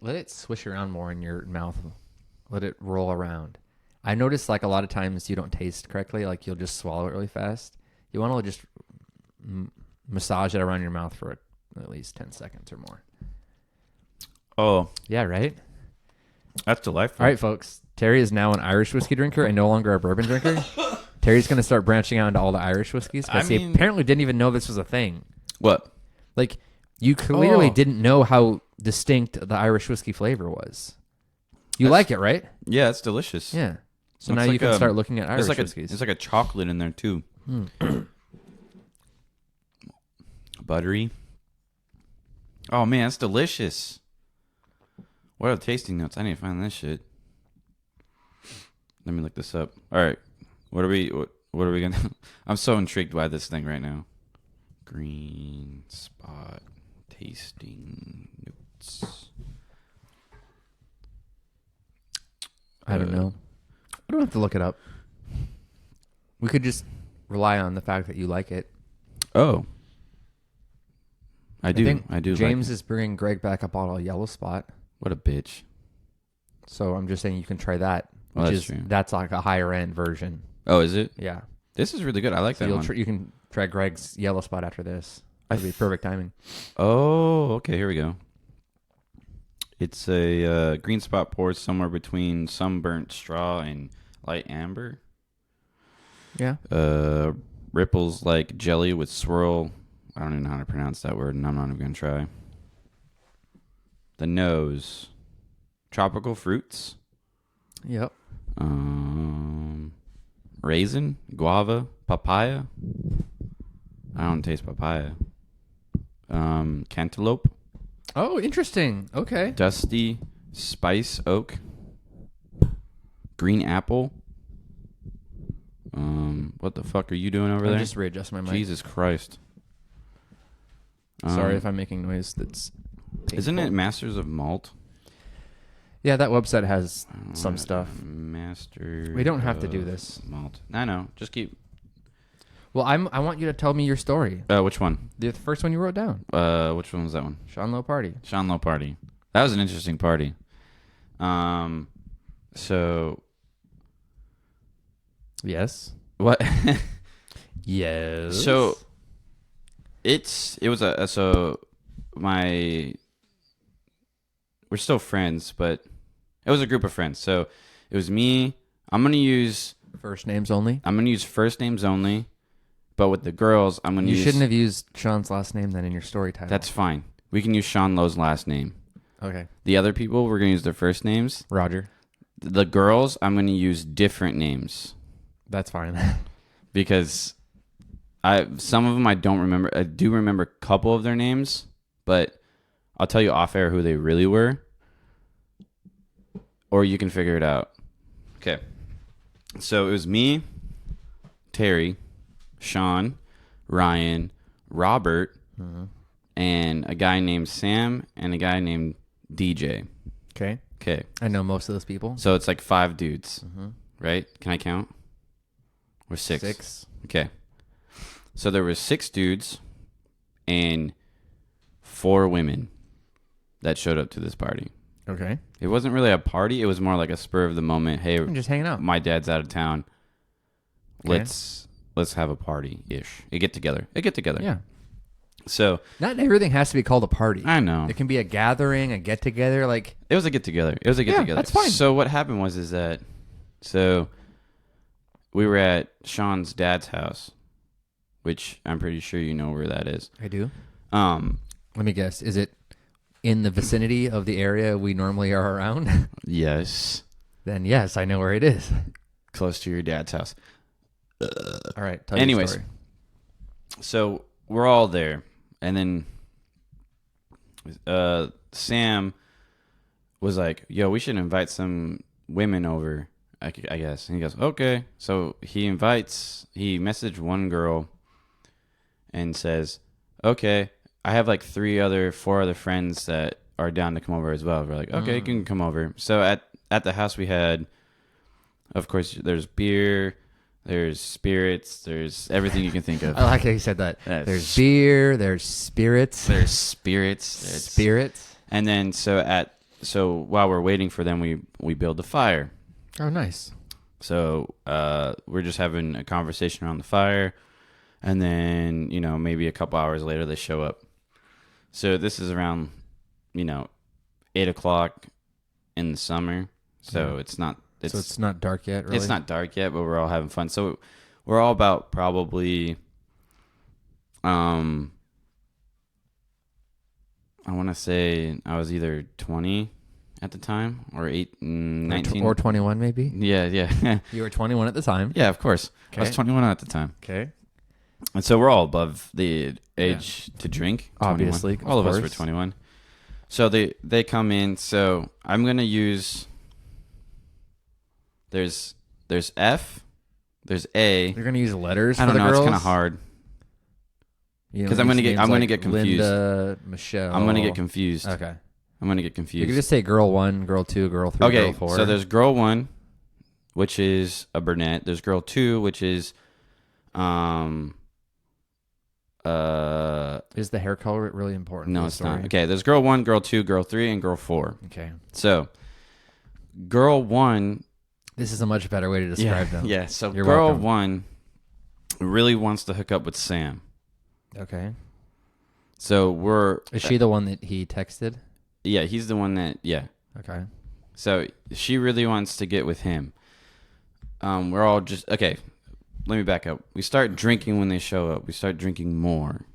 Let it swish around more in your mouth. Let it roll around. I notice like a lot of times you don't taste correctly. Like you'll just swallow it really fast. You want to just massage it around your mouth for at least 10 seconds or more. Oh, yeah, right? That's delightful. All right, folks. Terry is now an Irish whiskey drinker and no longer a bourbon drinker. Terry's going to start branching out into all the Irish whiskeys because he apparently didn't even know this was a thing. What? Like, you clearly didn't know how distinct the Irish whiskey flavor was. You like it, right? Yeah, it's delicious. Yeah. So now you can start looking at Irish whiskeys. There's like a chocolate in there, too. Buttery. Oh, man, that's delicious. What are the tasting notes? I need to find this shit. Let me look this up. All right. What are we going to... I'm so intrigued by this thing right now. Green Spot tasting notes. I don't know. I don't have to look it up. We could just rely on the fact that you like it. Oh. I do James like is bringing Greg back a bottle of Yellow Spot. What a bitch. So I'm just saying you can try that. Well, that's true. That's like a higher end version. Oh, is it? Yeah. This is really good. I like So that one. you can try Greg's yellow spot after this. That'd be perfect timing. Oh, okay. Here we go. It's a green spot poured somewhere between sunburnt straw and light amber. Yeah. Ripples like jelly with swirl. I don't even know how to pronounce that word, and I'm not even going to try. The nose. Tropical fruits. Yep. Raisin, guava, papaya. I don't taste papaya. Cantaloupe. Oh, interesting. Okay. Dusty spice oak. Green apple. What the fuck are you doing over I'm there? just readjusting my mic. Jesus Christ. Sorry if I'm making noise that's painful. Isn't it Masters of Malt? Yeah, that website has some stuff. Master. We don't have to do this. Malt. I know. Just keep. Well, I want you to tell me your story. Which one? The first one you wrote down. Which one was that one? Sean Lowe Party. Sean Lowe Party. That was an interesting party. So. Yes. What? Yes. So. So my. We're still friends, but it was a group of friends. So it was me. I'm gonna use first names only. I'm gonna use first names only, but with the girls, I'm gonna use. You shouldn't have used Sean's last name then in your story title. That's fine. We can use Sean Lowe's last name. Okay. The other people, we're gonna use their first names. Roger. The girls, I'm gonna use different names. That's fine. Because some of them I don't remember. I do remember a couple of their names, but I'll tell you off air who they really were, or you can figure it out. Okay. So it was me, Terry, Sean, Ryan, Robert, and a guy named Sam and a guy named DJ. Okay. Okay. I know most of those people. So it's like 5 dudes, right? Can I count? Or 6? 6. Okay. So there was 6 dudes and 4 women that showed up to this party. Okay. It wasn't really a party. It was more like a spur of the moment. Hey, I'm just hanging out. my dad's out of town. Okay. Let's have a party-ish. A get-together. Yeah. So Not everything has to be called a party. I know. It can be a gathering, a get-together. Like, It was a get-together. that's fine. So what happened was that we were at Sean's dad's house, which I'm pretty sure you know where that is. I do. Let me guess. Is it in the vicinity of the area we normally are around? Yes. Then yes, I know where it is. Close to your dad's house. All right. Tell Anyways, your story. So we're all there, and then Sam was like, "Yo, we should invite some women over." I guess, and he goes, "Okay." So he messaged one girl, and says, "Okay, I have like 4 other friends that are down to come over as well." We're like, "Okay, you can come over." So at the house we had, of course, there's beer. There's spirits. There's everything you can think of. I like how you said that. There's beer. There's spirits. There's spirits. Spirits. And then so while we're waiting for them, we build the fire. Oh, nice. So we're just having a conversation around the fire, and then maybe a couple hours later they show up. So this is around 8:00 in the summer. So it's not. So it's not dark yet, really? It's not dark yet, but we're all having fun. So we're all about probably, I want to say I was either 20 at the time or 19. Or 21 maybe? Yeah. You were 21 at the time. Yeah, of course. Okay. I was 21 at the time. Okay. And so we're all above the age to drink. 21. Obviously. All of us were 21. So they come in. So I'm going to use... There's F, there's A. You're gonna use letters. I don't for the know. girls? It's kind of hard because I'm gonna get confused. Linda, Michelle. I'm gonna get confused. Okay. I'm gonna get You confused. can just say girl 1, girl 2, girl 3, Okay. girl 4. So there's girl 1, which is a brunette. There's girl 2, which is Is the hair color really important? No, for the it's story? not. Okay. There's girl 1, girl 2, girl 3, and girl 4. Okay. So girl 1. This is a much better way to describe them. Yeah. So You're girl welcome. 1 really wants to hook up with Sam. Okay. So Is she the one that he texted? Yeah, he's the one that. Yeah. Okay. So she really wants to get with him. We're all just okay. Let me back up. We start drinking when they show up. We start drinking more.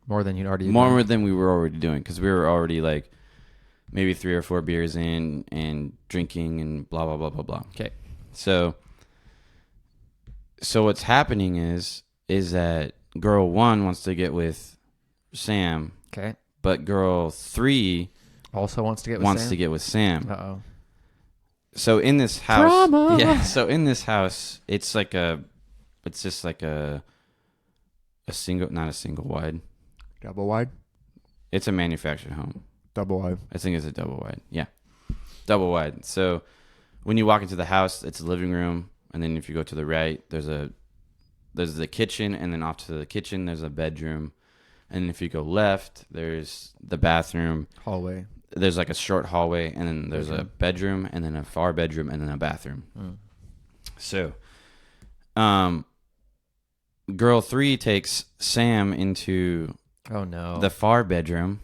More than you'd already More done? than we were already doing because we were already like maybe 3 or 4 beers in and drinking and blah blah blah blah blah. Okay. So what's happening is that girl 1 wants to get with Sam. Okay. But girl 3 Also wants to get with Sam? Uh-oh. So in this house, Drama. Yeah. So in this house, it's just like a single, not a single wide. Double wide? It's a manufactured home. Double wide. I think it's a double wide. Yeah, double wide. So when you walk into the house, it's a living room, and then if you go to the right, there's the kitchen, and then off to the kitchen, there's a bedroom, and if you go left, there's the bathroom. Hallway. There's like a short hallway, and then there's a bedroom, and then a far bedroom, and then a bathroom. So, girl 3 takes Sam into the far bedroom,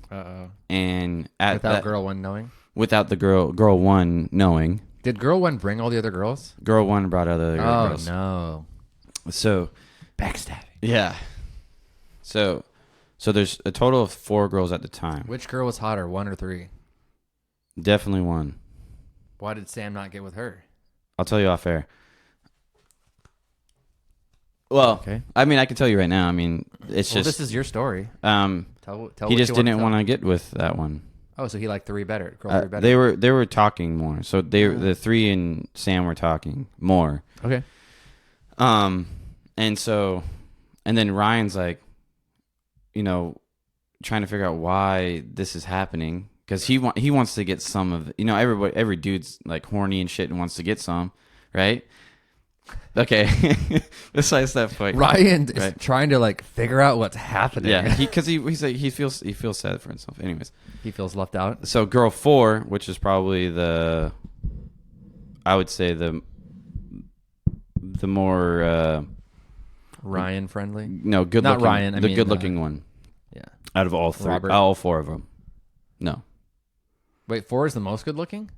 and without girl 1 knowing. Without the girl 1 knowing. Did girl 1 bring all the other girls? Girl 1 brought other girls. Oh no! So backstabbing. Yeah. So there's a total of 4 girls at the time. Which girl was hotter, 1 or 3? Definitely 1. Why did Sam not get with her? I'll tell you off air. Well, okay. I mean, I can tell you right now. I mean, it's just this is your story. Tell he just didn't want to get with that one. Oh, so he liked 3 better. Girl 3 better. They were talking more. So the 3 and Sam were talking more. Okay. And then Ryan's like, trying to figure out why this is happening because he wants to get some of every dude's like horny and shit and wants to get some, right? Okay. Besides that point, Ryan is trying to like figure out what's happening. Yeah, because he's like he feels sad for himself. Anyways, he feels left out. So girl 4, which is probably I would say the more Ryan friendly. No, good. Not looking, Ryan. I the mean, good looking one. Yeah. Out of all 3, Robert. all 4 of them. No. Wait, 4 is the most good looking?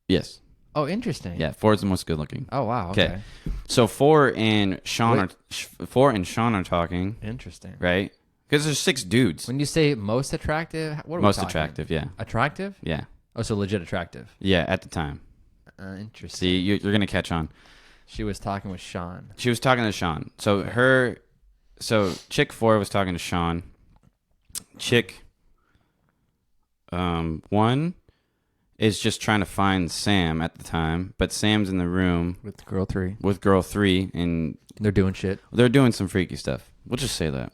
Yes. Oh, interesting. Yeah, 4 is the most good looking. Oh wow. Okay. So 4 and Sean are talking. Interesting. Right? Because there's 6 dudes. When you say most attractive, what are we most talking? attractive? Yeah. Attractive? Yeah. Oh, so legit attractive. Yeah, at the time. Interesting. See, you're gonna catch on. She was talking with Sean. She was talking to Sean. So chick 4 was talking to Sean. Chick 1 is just trying to find Sam at the time, but Sam's in the room with girl 3. With girl 3, and they're doing shit. They're doing some freaky stuff. We'll just say that.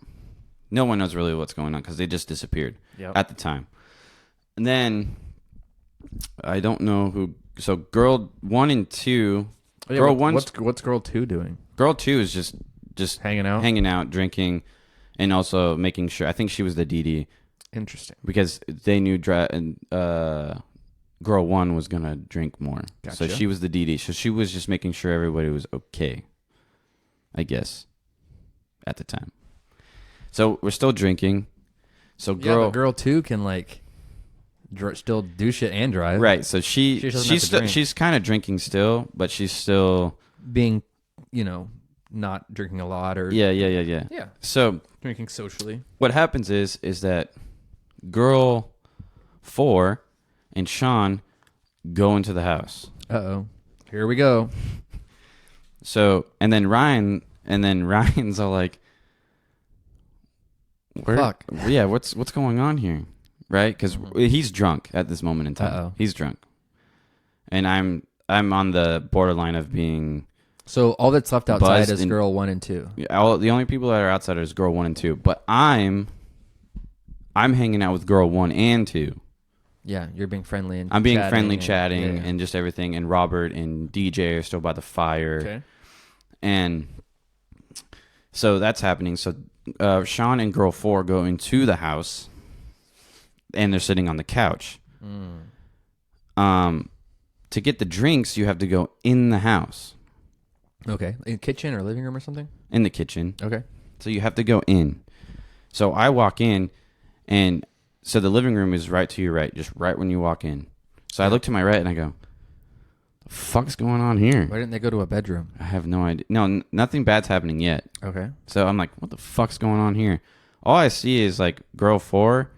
No one knows really what's going on because they just disappeared at the time. And then I don't know who. So girl 1 and 2. Oh, yeah, what's girl 2 doing? Girl 2 is just hanging out, drinking, and also making sure. I think she was the DD. Interesting. Because they knew girl 1 was gonna drink more. Gotcha. So she was the DD. So she was just making sure everybody was okay, I guess, at the time. So we're still drinking. So but girl 2 can like still do shit and drive. Right. So she's kind of drinking still, but she's still being, not drinking a lot or Yeah. So drinking socially. What happens is that girl 4 and Sean go into the house. Uh-oh. Here we go. So, and then Ryan's all like, fuck. Yeah, what's going on here? Right? Because he's drunk at this moment in time. Uh-oh. He's drunk. And I'm on the borderline of being... So all that's left outside is girl 1 and 2. The only people that are outside is girl 1 and 2. But I'm hanging out with girl 1 and 2. Yeah, you're being friendly and I'm being friendly, chatting, and just everything. And Robert and DJ are still by the fire. Okay. And so that's happening. So Sean and girl 4 go into the house, and they're sitting on the couch. to get the drinks, you have to go in the house, Okay. In kitchen or living room or something? in the kitchen. Okay. So you have to go in. So I walk in, and so the living room is right to your right, just right when you walk in. So I look to my right and I go, the fuck's going on here? Why didn't they go to a bedroom? I have no idea. No, nothing bad's happening yet. Okay. So I'm like, what the fuck's going on here? All I see is like girl 4,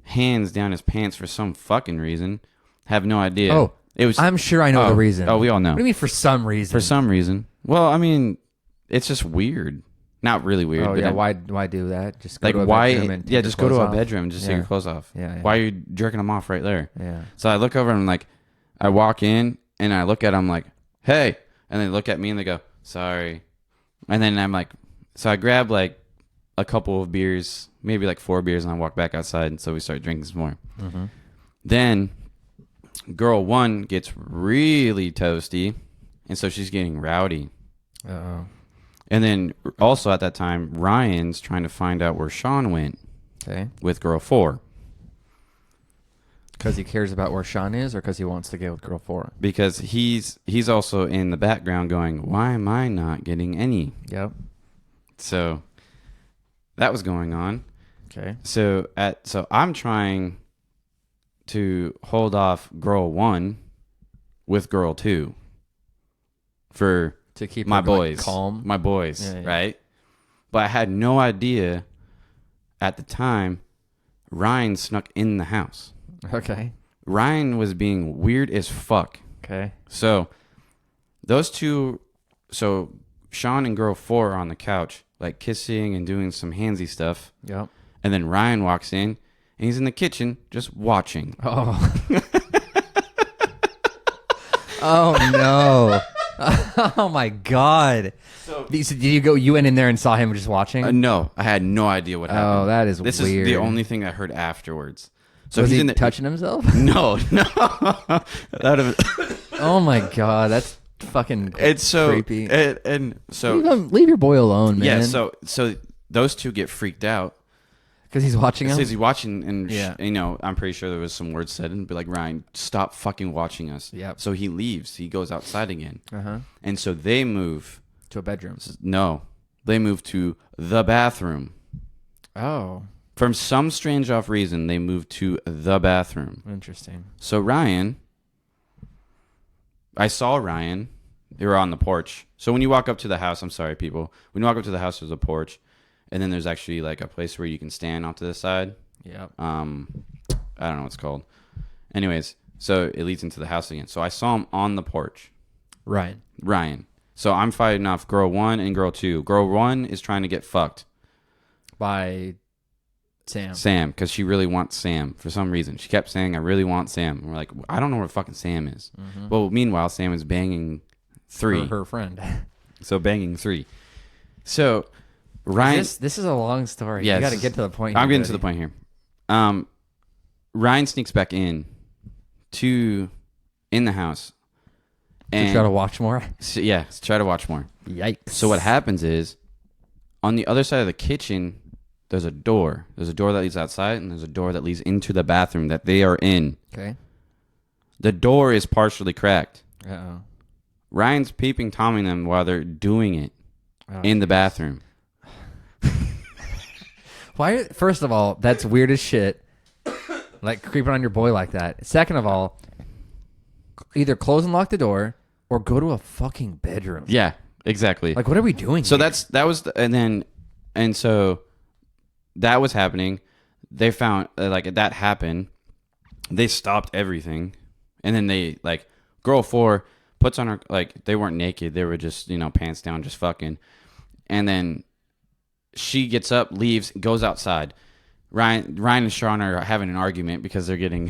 hands down his pants for some fucking reason. Have no idea. Oh, it was. I'm sure I know the reason. Oh, we all know. What do you mean for some reason? For some reason. Well, I mean, it's just weird. Not really weird. Oh, but yeah. Why do that? Just go like to a why? bedroom and take Yeah, your just go to clothes a off? bedroom and just take Yeah. your clothes off. Yeah. Why are you jerking them off right there? Yeah. So I look over and I'm like, I walk in and I look at them like, hey, and they look at me and they go, sorry, and then I'm like, so I grab like a couple of beers, maybe like 4 beers, and I walk back outside, and so we start drinking some more. Mm-hmm. Then girl 1 gets really toasty, and so she's getting rowdy. Uh-oh. And then also at that time, Ryan's trying to find out where Sean went Okay. with girl 4. Because he cares about where Sean is, or because he wants to get with girl 4? Because he's also in the background going, why am I not getting any? Yep. So that was going on. Okay. So I'm trying to hold off girl 1 with girl 2 for To keep my her, like, boys, calm. my boys, Yeah, yeah. right? But I had no idea at the time Ryan snuck in the house. Okay. Ryan was being weird as fuck. Okay. So those two, so Sean and girl 4 are on the couch, like kissing and doing some handsy stuff. Yep. And then Ryan walks in and he's in the kitchen just watching. Oh. Oh no. Oh my god. So did you went in there and saw him just watching? No, I had no idea what happened. Oh, that is this weird. This is the only thing I heard afterwards. So was he's he in the, touching himself? No. That would have. Oh my god, that's fucking It's so creepy. And so Leave your boy alone, man. yeah. So those two get freaked out. Because he's watching It him? says he's watching, and Yeah. I'm pretty sure there was some words said, and be like, Ryan, stop fucking watching us. Yep. So he leaves. He goes outside again, Uh-huh. and so they move. To a bedroom. No, they move to the bathroom. Oh, From some strange off reason, they moved to the bathroom. interesting. So I saw Ryan. They were on the porch. So when you walk up to the house, I'm sorry, people. When you walk up to the house, there's a porch, and then there's actually like a place where you can stand off to the side. Yep. I don't know what it's called. Anyways, so it leads into the house again. So I saw him on the porch. Ryan. So I'm fighting off girl 1 and girl 2. Girl 1 is trying to get fucked By Sam. Sam, because she really wants Sam for some reason. She kept saying, I really want Sam. And we're like, I don't know where fucking Sam is. Mm-hmm. Well, meanwhile, Sam is banging 3. Her friend. So banging 3. So Ryan. This is a long story. Yeah, you got to get to the point. I'm here, getting to the point here. Ryan sneaks back in the house. And try to watch more. So, yeah, try to watch more. Yikes. So what happens is, on the other side of the kitchen, there's a door. There's a door that leads outside, and there's a door that leads into the bathroom that they are in. Okay. The door is partially cracked. Uh-oh. Ryan's peeping Tomming them while they're doing it in the bathroom. Why? First of all, that's weird as shit. Like creeping on your boy like that. Second of all, either close and lock the door or go to a fucking bedroom. Yeah, exactly. Like, what are we doing? So here? so that was happening. They found that happened. They stopped everything, and then they girl 4 puts on her they weren't naked. They were just pants down, just fucking. And then she gets up, leaves, goes outside. Ryan and Sean are having an argument because they're getting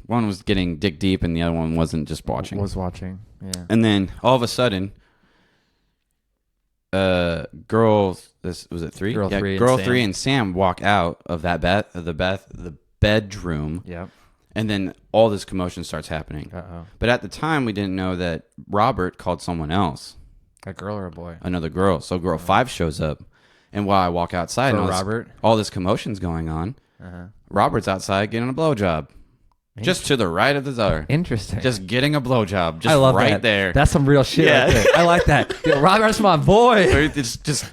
one was getting dick deep and the other one wasn't, just watching. Was watching. Yeah. And then all of a sudden, girl 3? Girl 3 girl and 3 Sam. and Sam walk out of the bedroom. Yep. And then all this commotion starts happening. Uh-oh. But at the time, we didn't know that Robert called someone else, A girl or a boy? another girl. So girl 5 shows up, and while I walk outside, So and Robert? all this commotion's going on. Uh-huh. Robert's outside getting a blowjob. Just to the right of the door. Interesting. Just getting a blowjob. Just I love right that. there. That's some real shit. Yeah. Right there. I like that. Yo, Robert's my boy. It's just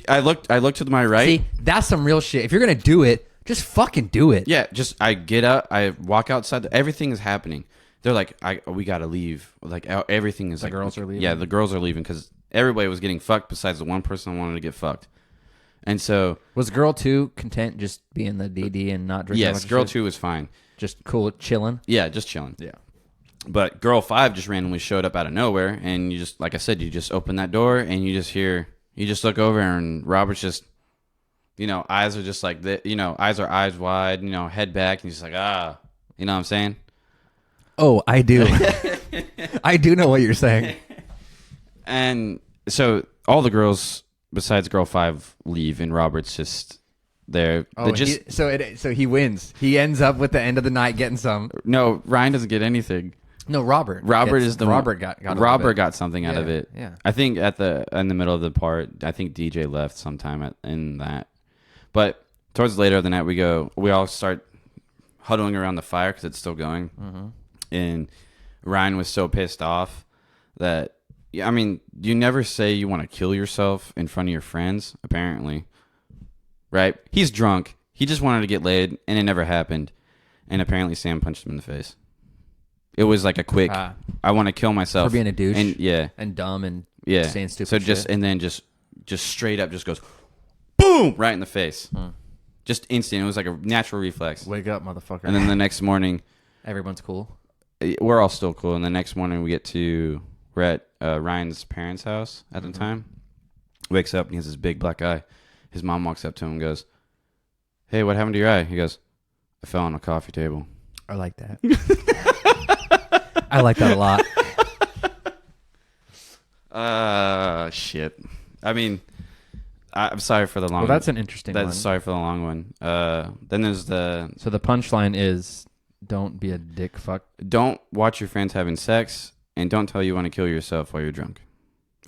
I looked to my right. See, that's some real shit. If you're gonna do it, just fucking do it. Yeah, just I get up, I walk outside. Everything is happening. They're like, we gotta leave. Like everything is. The like, girls are leaving? Yeah, the girls are leaving because everybody was getting fucked besides the one person that wanted to get fucked. And so Was girl 2 content just being the DD and not drinking? yes, girl 2 was fine. just cool, chilling. Yeah, just chilling. Yeah. But girl 5 just randomly showed up out of nowhere, and you just, like I said, you just open that door and you just look over, and Robert's just, eyes are just like that, eyes wide, head back, and he's just like, you know what I'm saying? Oh, I do. I do know what you're saying. And so all the girls besides girl 5 leave, and Robert's just there. Oh, so he wins. He ends up with the end of the night getting some. No, Ryan doesn't get anything. No, Robert. Robert is the one. Robert got Robert got something out of Yeah, it. yeah. I think in the middle of the part, I think DJ left sometime in that. But towards later of the night, we all start huddling around the fire because it's still going. Mm-hmm. And Ryan was so pissed off that, I mean, you never say you want to kill yourself in front of your friends, apparently. Right? He's drunk. He just wanted to get laid, and it never happened. And apparently Sam punched him in the face. It was like a quick, I want to kill myself. For being a douche. And yeah. And dumb and Yeah. saying stupid so shit. and then just straight up just goes, boom, right in the face. Just instant. It was like a natural reflex. Wake up, motherfucker. And then the next morning, Everyone's cool. we're all still cool. And the next morning we're at Ryan's parents' house at the time. Wakes up and he has this big black eye. His mom walks up to him and goes, "Hey, what happened to your eye?" He goes, "I fell on a coffee table." I like that. I like that a lot. Shit. I mean, I'm sorry for the long one. Well, that's an interesting one. Sorry for the long one. Then there's So the punchline is, don't be a dick fuck. don't watch your friends having sex, and don't tell you want to kill yourself while you're drunk,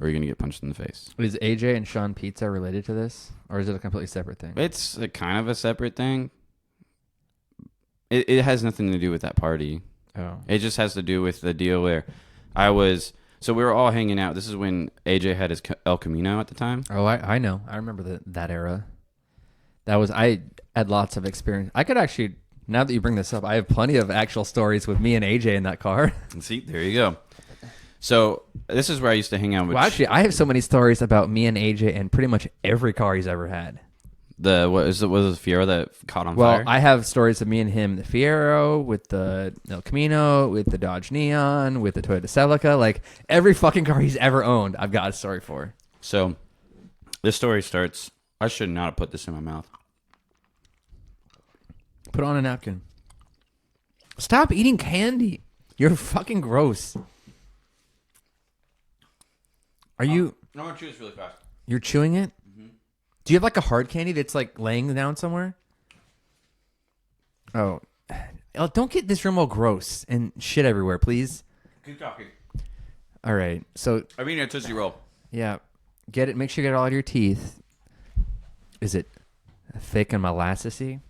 or you're going to get punched in the face. Is AJ and Sean Pizza related to this? Or is it a completely separate thing? It's kind of a separate thing. It has nothing to do with that party. Oh. It just has to do with the deal where so we were all hanging out. This is when AJ had his El Camino at the time. Oh, I know. I remember that era. I had lots of experience. I could actually, now that you bring this up, I have plenty of actual stories with me and AJ in that car. See, there you go. So this is where I used to hang out with. Well, actually, I have so many stories about me and AJ and pretty much every car he's ever had. Was it the Fiero that caught on Well, fire? I have stories of me and him, the Fiero, with the El Camino, with the Dodge Neon, with the Toyota Celica. Like, every fucking car he's ever owned, I've got a story for. So this story starts. I should not have put this in my mouth. Put on a napkin. Stop eating candy. You're fucking gross. Are you... I'm going to chew this really fast. You're chewing it? Mm-hmm. Do you have like a hard candy that's like laying down somewhere? Oh. Don't get this room all gross and shit everywhere, please. Keep talking. All right. So, I mean a Tootsie Roll. yeah. Get it. Make sure you get it all out of your teeth. Is it thick and molassesy?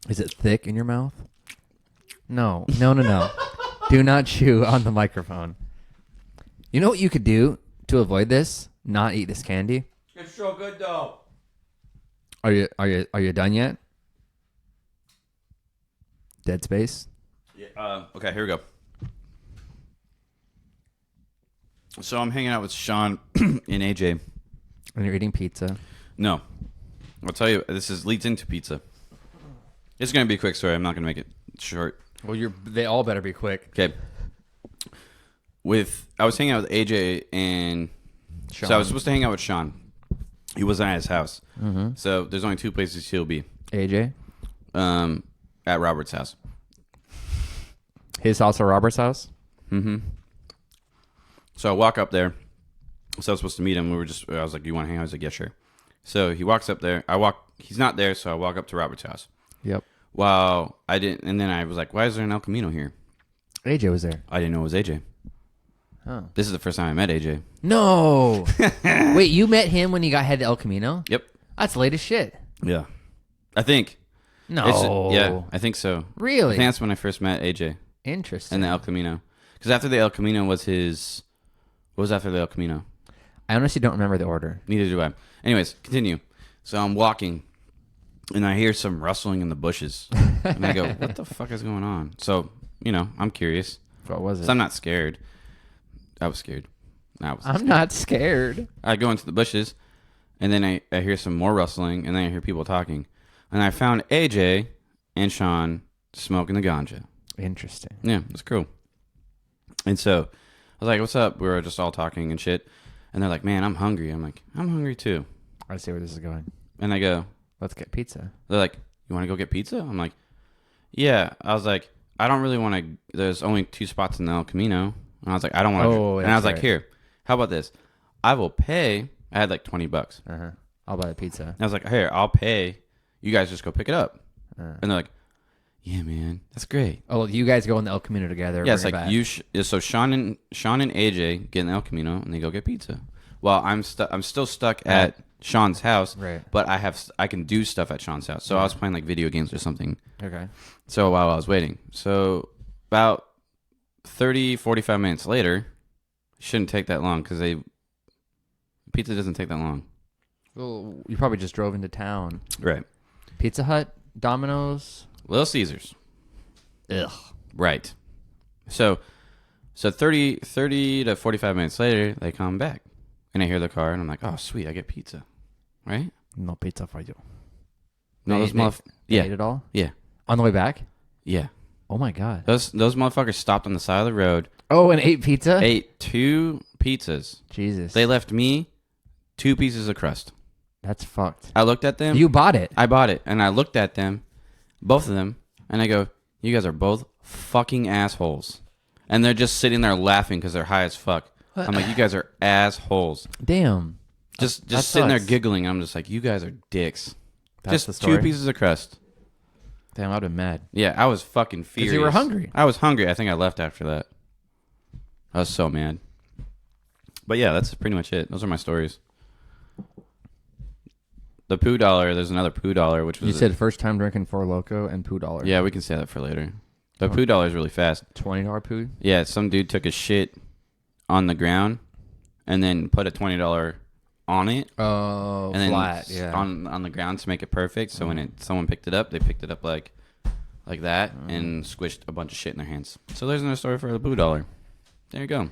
Is it thick in your mouth? No. No. Do not chew on the microphone. You know what you could do to avoid this? Not eat this candy. It's so good though. Are you done yet? Dead space. Yeah. Okay, here we go. So I'm hanging out with Sean and AJ. And you're eating pizza. No, I'll tell you. Leads into pizza. It's gonna be a quick story. I'm not gonna make it short. Well, they all better be quick. Okay. I was hanging out with AJ and Sean. So I was supposed to hang out with Sean. He wasn't at his house. Mm-hmm. So there's only two places he'll be. AJ? At Robert's house. His house or Robert's house? Mm-hmm. So I walk up there. So I was supposed to meet him. I was like, "Do you want to hang out?" I was like, "Yeah, sure." So he walks up there. He's not there, so I walk up to Robert's house. Yep. And then I was like, "Why is there an El Camino here?" AJ was there. I didn't know it was AJ. Oh. This is the first time I met AJ. No. Wait, you met him when you got head to El Camino? Yep. That's late as shit. Yeah. I think. No. Yeah, I think so. Really? I think that's when I first met AJ Interesting. in the El Camino. Because after the El Camino was his... What was after the El Camino? I honestly don't remember the order. Neither do I. Anyways, continue. So I'm walking, and I hear some rustling in the bushes. And I go, what the fuck is going on? So, I'm curious. What was it? So I'm not scared. I was scared. I'm not scared. I go into the bushes, and then I hear some more rustling, and then I hear people talking. And I found AJ and Sean smoking the ganja. Interesting. Yeah, it's cool. And so I was like, what's up? We were just all talking and shit. And they're like, man, I'm hungry. I'm like, I'm hungry too. I see where this is going. And I go, Let's get pizza. they're like, you want to go get pizza? I'm like, yeah. I was like, I don't really want to. There's only 2 spots in the El Camino. And I was like, I don't want to. Oh, and I was like, right. here, how about this? I will pay. I had like $20. Uh-huh. I'll buy a pizza. And I was like, here, I'll pay. You guys just go pick it up. And they're like, yeah, man, that's great. Oh, you guys go in the El Camino together. Yeah, it's bring like it back. so Sean and AJ get in the El Camino and they go get pizza. Well, I'm still stuck at Sean's house, Right. but I can do stuff at Sean's house. So I was playing like video games or something. Okay. So while I was waiting, so about 30, 45 minutes later, shouldn't take that long because pizza doesn't take that long. Well, you probably just drove into town. Right. Pizza Hut, Domino's. Little Caesars. Ugh. Right. So 30 to 45 minutes later, they come back. And I hear the car, and I'm like, oh, sweet, I get pizza. Right? No pizza for you. No, those They yeah. ate it all? Yeah. On the way back? Yeah. Oh, my God. Those motherfuckers stopped on the side of the road, Oh, and ate pizza? ate 2 pizzas. Jesus. They left me 2 pieces of crust. That's fucked. I looked at them. You bought it. I bought it, and I looked at them, both of them, and I go, you guys are both fucking assholes. And they're just sitting there laughing because they're high as fuck. I'm like, you guys are assholes. Damn. Just That sitting there sucks. giggling. I'm just like, you guys are dicks. That's the Just story? 2 pieces of crust. Damn, I'd have been mad. Yeah, I was fucking furious. you were hungry. I was hungry. I think I left after that. I was so mad. But yeah, that's pretty much it. Those are my stories. The Poo Dollar, there's another Poo Dollar, which was... You said first time drinking Four Loko and Poo Dollar. Yeah, we can say that for later. The Poo Dollar is really fast. $20 poo? Yeah, some dude took a shit on the ground and then put a $20 on it. Oh, And flat, then yeah. on the ground to make it perfect. So when someone picked it up, they picked it up like that and squished a bunch of shit in their hands. So there's another story for the Poo Dollar. There you go.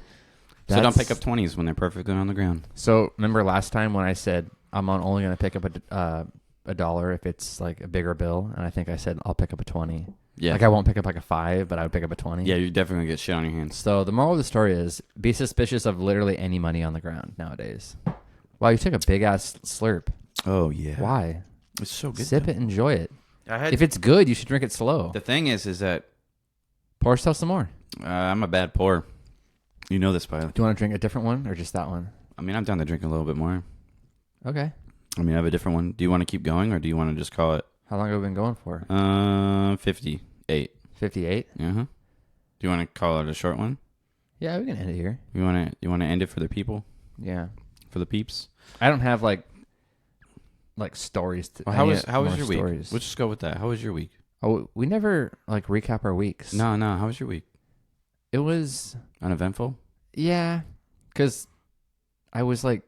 So don't pick up 20s when they're perfectly on the ground. So remember last time when I said I'm only going to pick up a dollar if it's like a bigger bill, and I think I said I'll pick up a 20. Yeah. Like I won't pick up like a 5, but I would pick up a 20. Yeah, you're definitely going to get shit on your hands. So the moral of the story is be suspicious of literally any money on the ground nowadays. Wow, you took a big ass slurp. Oh, yeah. Why? It's so good. Sip it, enjoy it. I had, If it's good, you should drink it slow. the thing is that Pour yourself some more. I'm a bad pourer. You know this, Pilot. Do you want to drink a different one or just that one? I mean, I'm down to drink a little bit more. Okay. I mean, I have a different one. Do you want to keep going or do you want to just call it? How long have we been going for? 58. 58? Uh-huh. Do you want to call it a short one? Yeah, we can end it here. You want to end it for the people? Yeah. For the peeps? I don't have like stories. Well, how was more your week? stories. Let's just go with that. How was your week? Oh, we never like recap our weeks. No. How was your week? It was, Uneventful? yeah, because I was like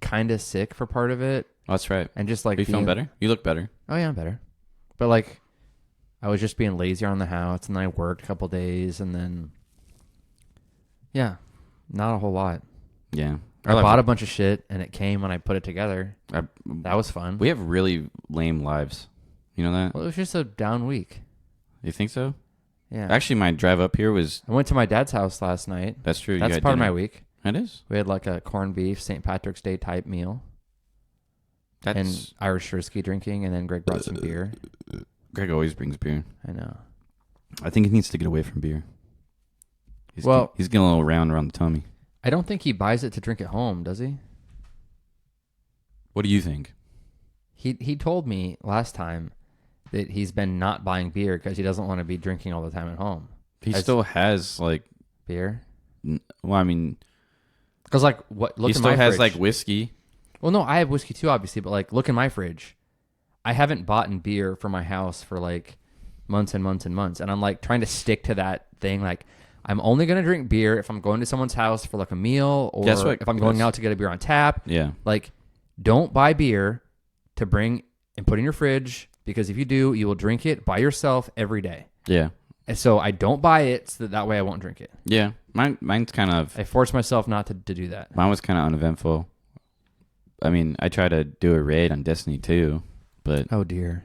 kind of sick for part of it. Oh, that's right. And just like Are you feeling better? You look better. Oh yeah, I'm better. But like, I was just being lazy around the house, and then I worked a couple days, and then yeah, not a whole lot. Yeah. I bought a bunch of shit, and it came when I put it together. That was fun. We have really lame lives. You know that? Well, it was just a down week. You think so? Yeah. Actually, my drive up here was... I went to my dad's house last night. That's true. That's part of my week. It is? We had like a corned beef St. Patrick's Day type meal. That's... And Irish whiskey drinking, and then Greg brought some beer. Greg always brings beer. I know. I think he needs to get away from beer. He's getting a little round around the tummy. I don't think he buys it to drink at home, does he? What do you think? He told me last time that he's been not buying beer because he doesn't want to be drinking all the time at home. He still has like beer. Well, I mean, because like what? Look, he in still my has fridge. like whiskey. Well, no, I have whiskey too, obviously, but like look in my fridge. I haven't bought in beer for my house for like months and months and months. And I'm like trying to stick to that thing. Like I'm only going to drink beer if I'm going to someone's house for like a meal or if I'm going out to get a beer on tap. Yeah. Like don't buy beer to bring and put in your fridge because if you do, you will drink it by yourself every day. Yeah. And so I don't buy it so that way I won't drink it. Yeah. Mine's kind of... I force myself not to do that. Mine was kind of uneventful. I mean, I try to do a raid on Destiny too, but... Oh, dear.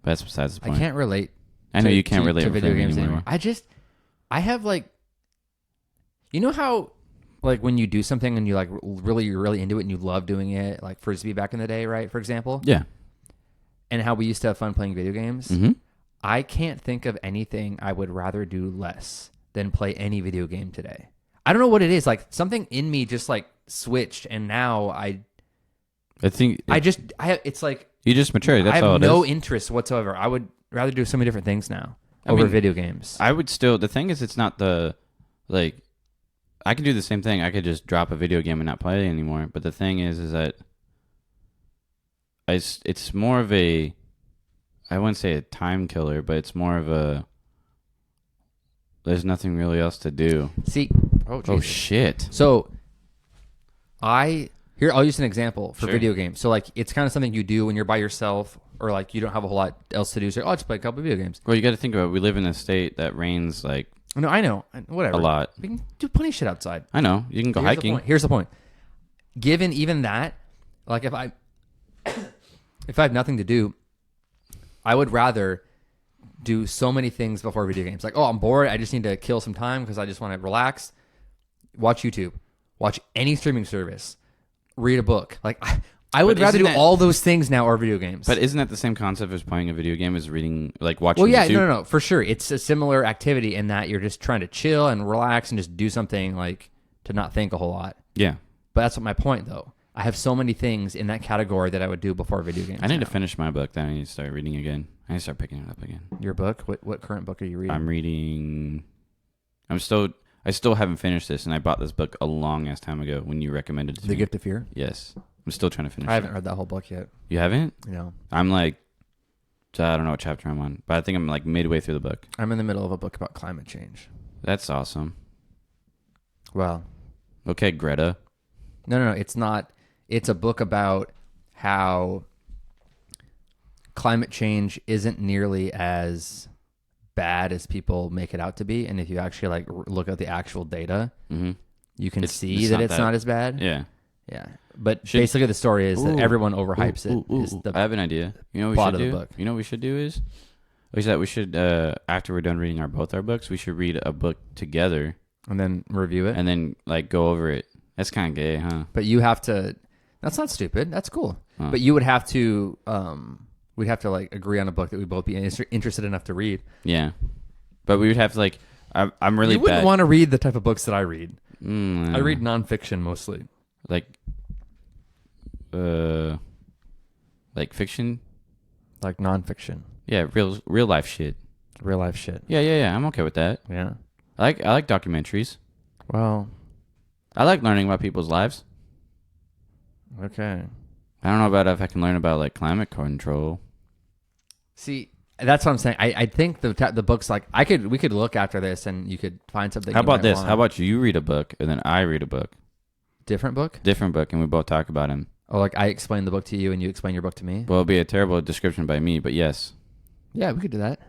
That's besides the point. I can't relate. I know you can't relate to with video games anymore. I have like... You know how like when you do something and you like you're really into it and you love doing it, like Frisbee back in the day, right? For example. Yeah. And how we used to have fun playing video games. Mm-hmm. I can't think of anything I would rather do less than play any video game today. I don't know what it is. Like something in me just like switched, and now it's like you just matured. That's I all have it no is. interest whatsoever. I would rather do so many different things now over video games. I would still. The thing is, it's not the like. I could do the same thing. I could just drop a video game and not play it anymore. But the thing is that it's more of a, I wouldn't say a time killer, but it's more of a, there's nothing really else to do. See, oh shit. So I'll use an example for Sure. video games. So like it's kind of something you do when you're by yourself or like you don't have a whole lot else to do. So I'll just play a couple of video games. Well, you got to think about it. We live in a state that rains like No, I know. Whatever. a lot. We can do plenty of shit outside. I know. You can go hiking. Here's the point. Given even that, like if I have nothing to do, I would rather do so many things before video games. Like, oh, I'm bored. I just need to kill some time because I just want to relax. Watch YouTube. Watch any streaming service. Read a book. Like, I would rather do all those things now or video games. But isn't that the same concept as playing a video game as reading, like watching Well, yeah, YouTube? no, for sure. It's a similar activity in that you're just trying to chill and relax and just do something like to not think a whole lot. Yeah. But that's what my point, though. I have so many things in that category that I would do before video games. I need to finish my book. Then I need to start reading again. I need to start picking it up again. Your book? What current book are you reading? I'm reading. I still haven't finished this, and I bought this book a long ass time ago when you recommended it to me. The Gift of Fear? Yes. I'm still trying to finish it. I haven't read that whole book yet. You haven't? No. I'm like, I don't know what chapter I'm on, but I think I'm like midway through the book. I'm in the middle of a book about climate change. That's awesome. Well. Okay, Greta. No. It's not. It's a book about how climate change isn't nearly as bad as people make it out to be. And if you actually like look at the actual data, you can see that it's not as bad. Yeah. Yeah. But basically the story is that everyone overhypes it. I have an idea. You know what plot we should of do? the book. You know what we should do is we should after we're done reading both our books, we should read a book together And then review it. and then like go over it. That's kind of gay, huh? But you have to. That's not stupid. That's cool. Huh. But you would have to. We'd have to like agree on a book that we'd both be interested enough to read. Yeah. But we would have to like. I'm really You wouldn't bad. want to read the type of books that I read. I I read nonfiction mostly. like fiction. Like nonfiction, Yeah, real life shit. real life shit. Yeah. I'm okay with that. Yeah. I like documentaries. Well. I like learning about people's lives. Okay. I don't know about if I can learn about like climate control. See, that's what I'm saying. I think the books like we could look after this and you could find something. How you about might this? want. How about you read a book and then I read a book, different book? different book, and we both talk about him. Oh, like I explain the book to you and you explain your book to me. Well, it'll be a terrible description by me, but yes, Yeah, we could do that.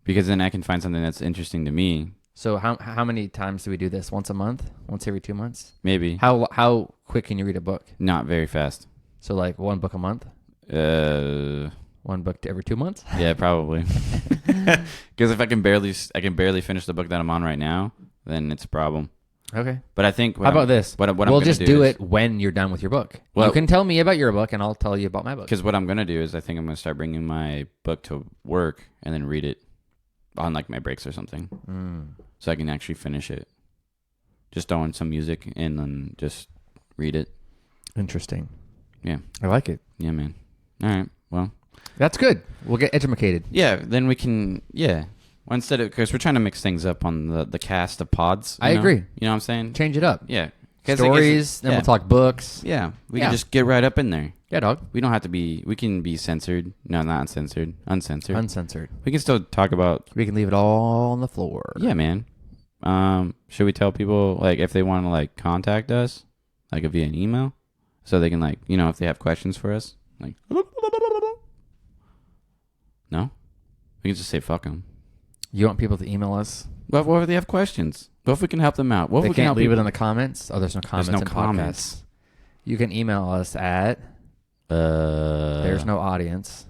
because then I can find something that's interesting to me. So how many times do we do this? Once a month? Once every 2 months? Maybe How quick can you read a book? not very fast. So like one book a month? Uh, One book every 2 months? yeah, probably. Because if I can barely finish the book that I'm on right now, then it's a problem. Okay. But I think How about this? What I'm we'll gonna just do is, it when you're done with your book. Well- you can tell me about your book and I'll tell you about my book. Because what I'm gonna do is I think I'm gonna start bringing my book to work and then read it on like my breaks or something, so I can actually finish it. Just throw in some music and then just read it. Interesting. Yeah. I like it. Yeah, man. All right. Well. That's good. We'll get educated. Yeah. Then we can. Yeah. Well, instead of because we're trying to mix things up on the cast of pods. I agree. You know what I'm saying? Change it up. Yeah. Stories, then we'll talk books. Yeah, we can just get right up in there. Yeah, dog. We don't have to be. We can be censored. No, not uncensored. Uncensored. Uncensored. We can still talk about. We can leave it all on the floor. Yeah, man. Should we tell people like if they want to like contact us, like via an email, so they can like if they have questions for us, like no, we can just say fuck them. You want people to email us? What if they have questions? What if we can help them out? What if they we can can't help leave people? it in the comments? Oh, there's no comments in podcasts. You can email us at there's no audience.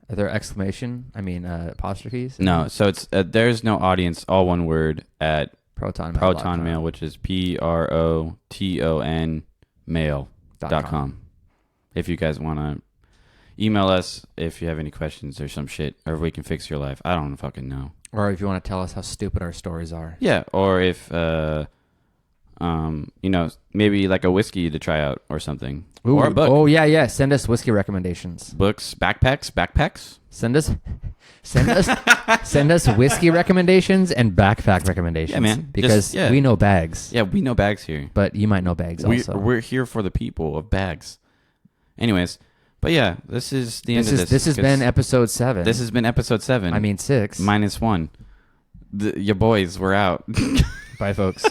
Are there apostrophes? No, so it's there's no audience, all one word at Proton Mail, which is PROTON mail.com. If you guys want to email us if you have any questions or some shit, or if we can fix your life. I don't fucking know. Or if you want to tell us how stupid our stories are. Yeah, or if maybe like a whiskey to try out or something. Ooh, or a book. Oh yeah. Send us whiskey recommendations. Books, backpacks. Send us whiskey recommendations and backpack recommendations. Yeah, man. Because we know bags. Yeah, we know bags here. But you might know bags also. We're here for the people of bags. Anyways, but yeah, this is the end of this. This has been episode 7. This has been episode 7. I mean 6. -1. Your boys, we're out. Bye, folks.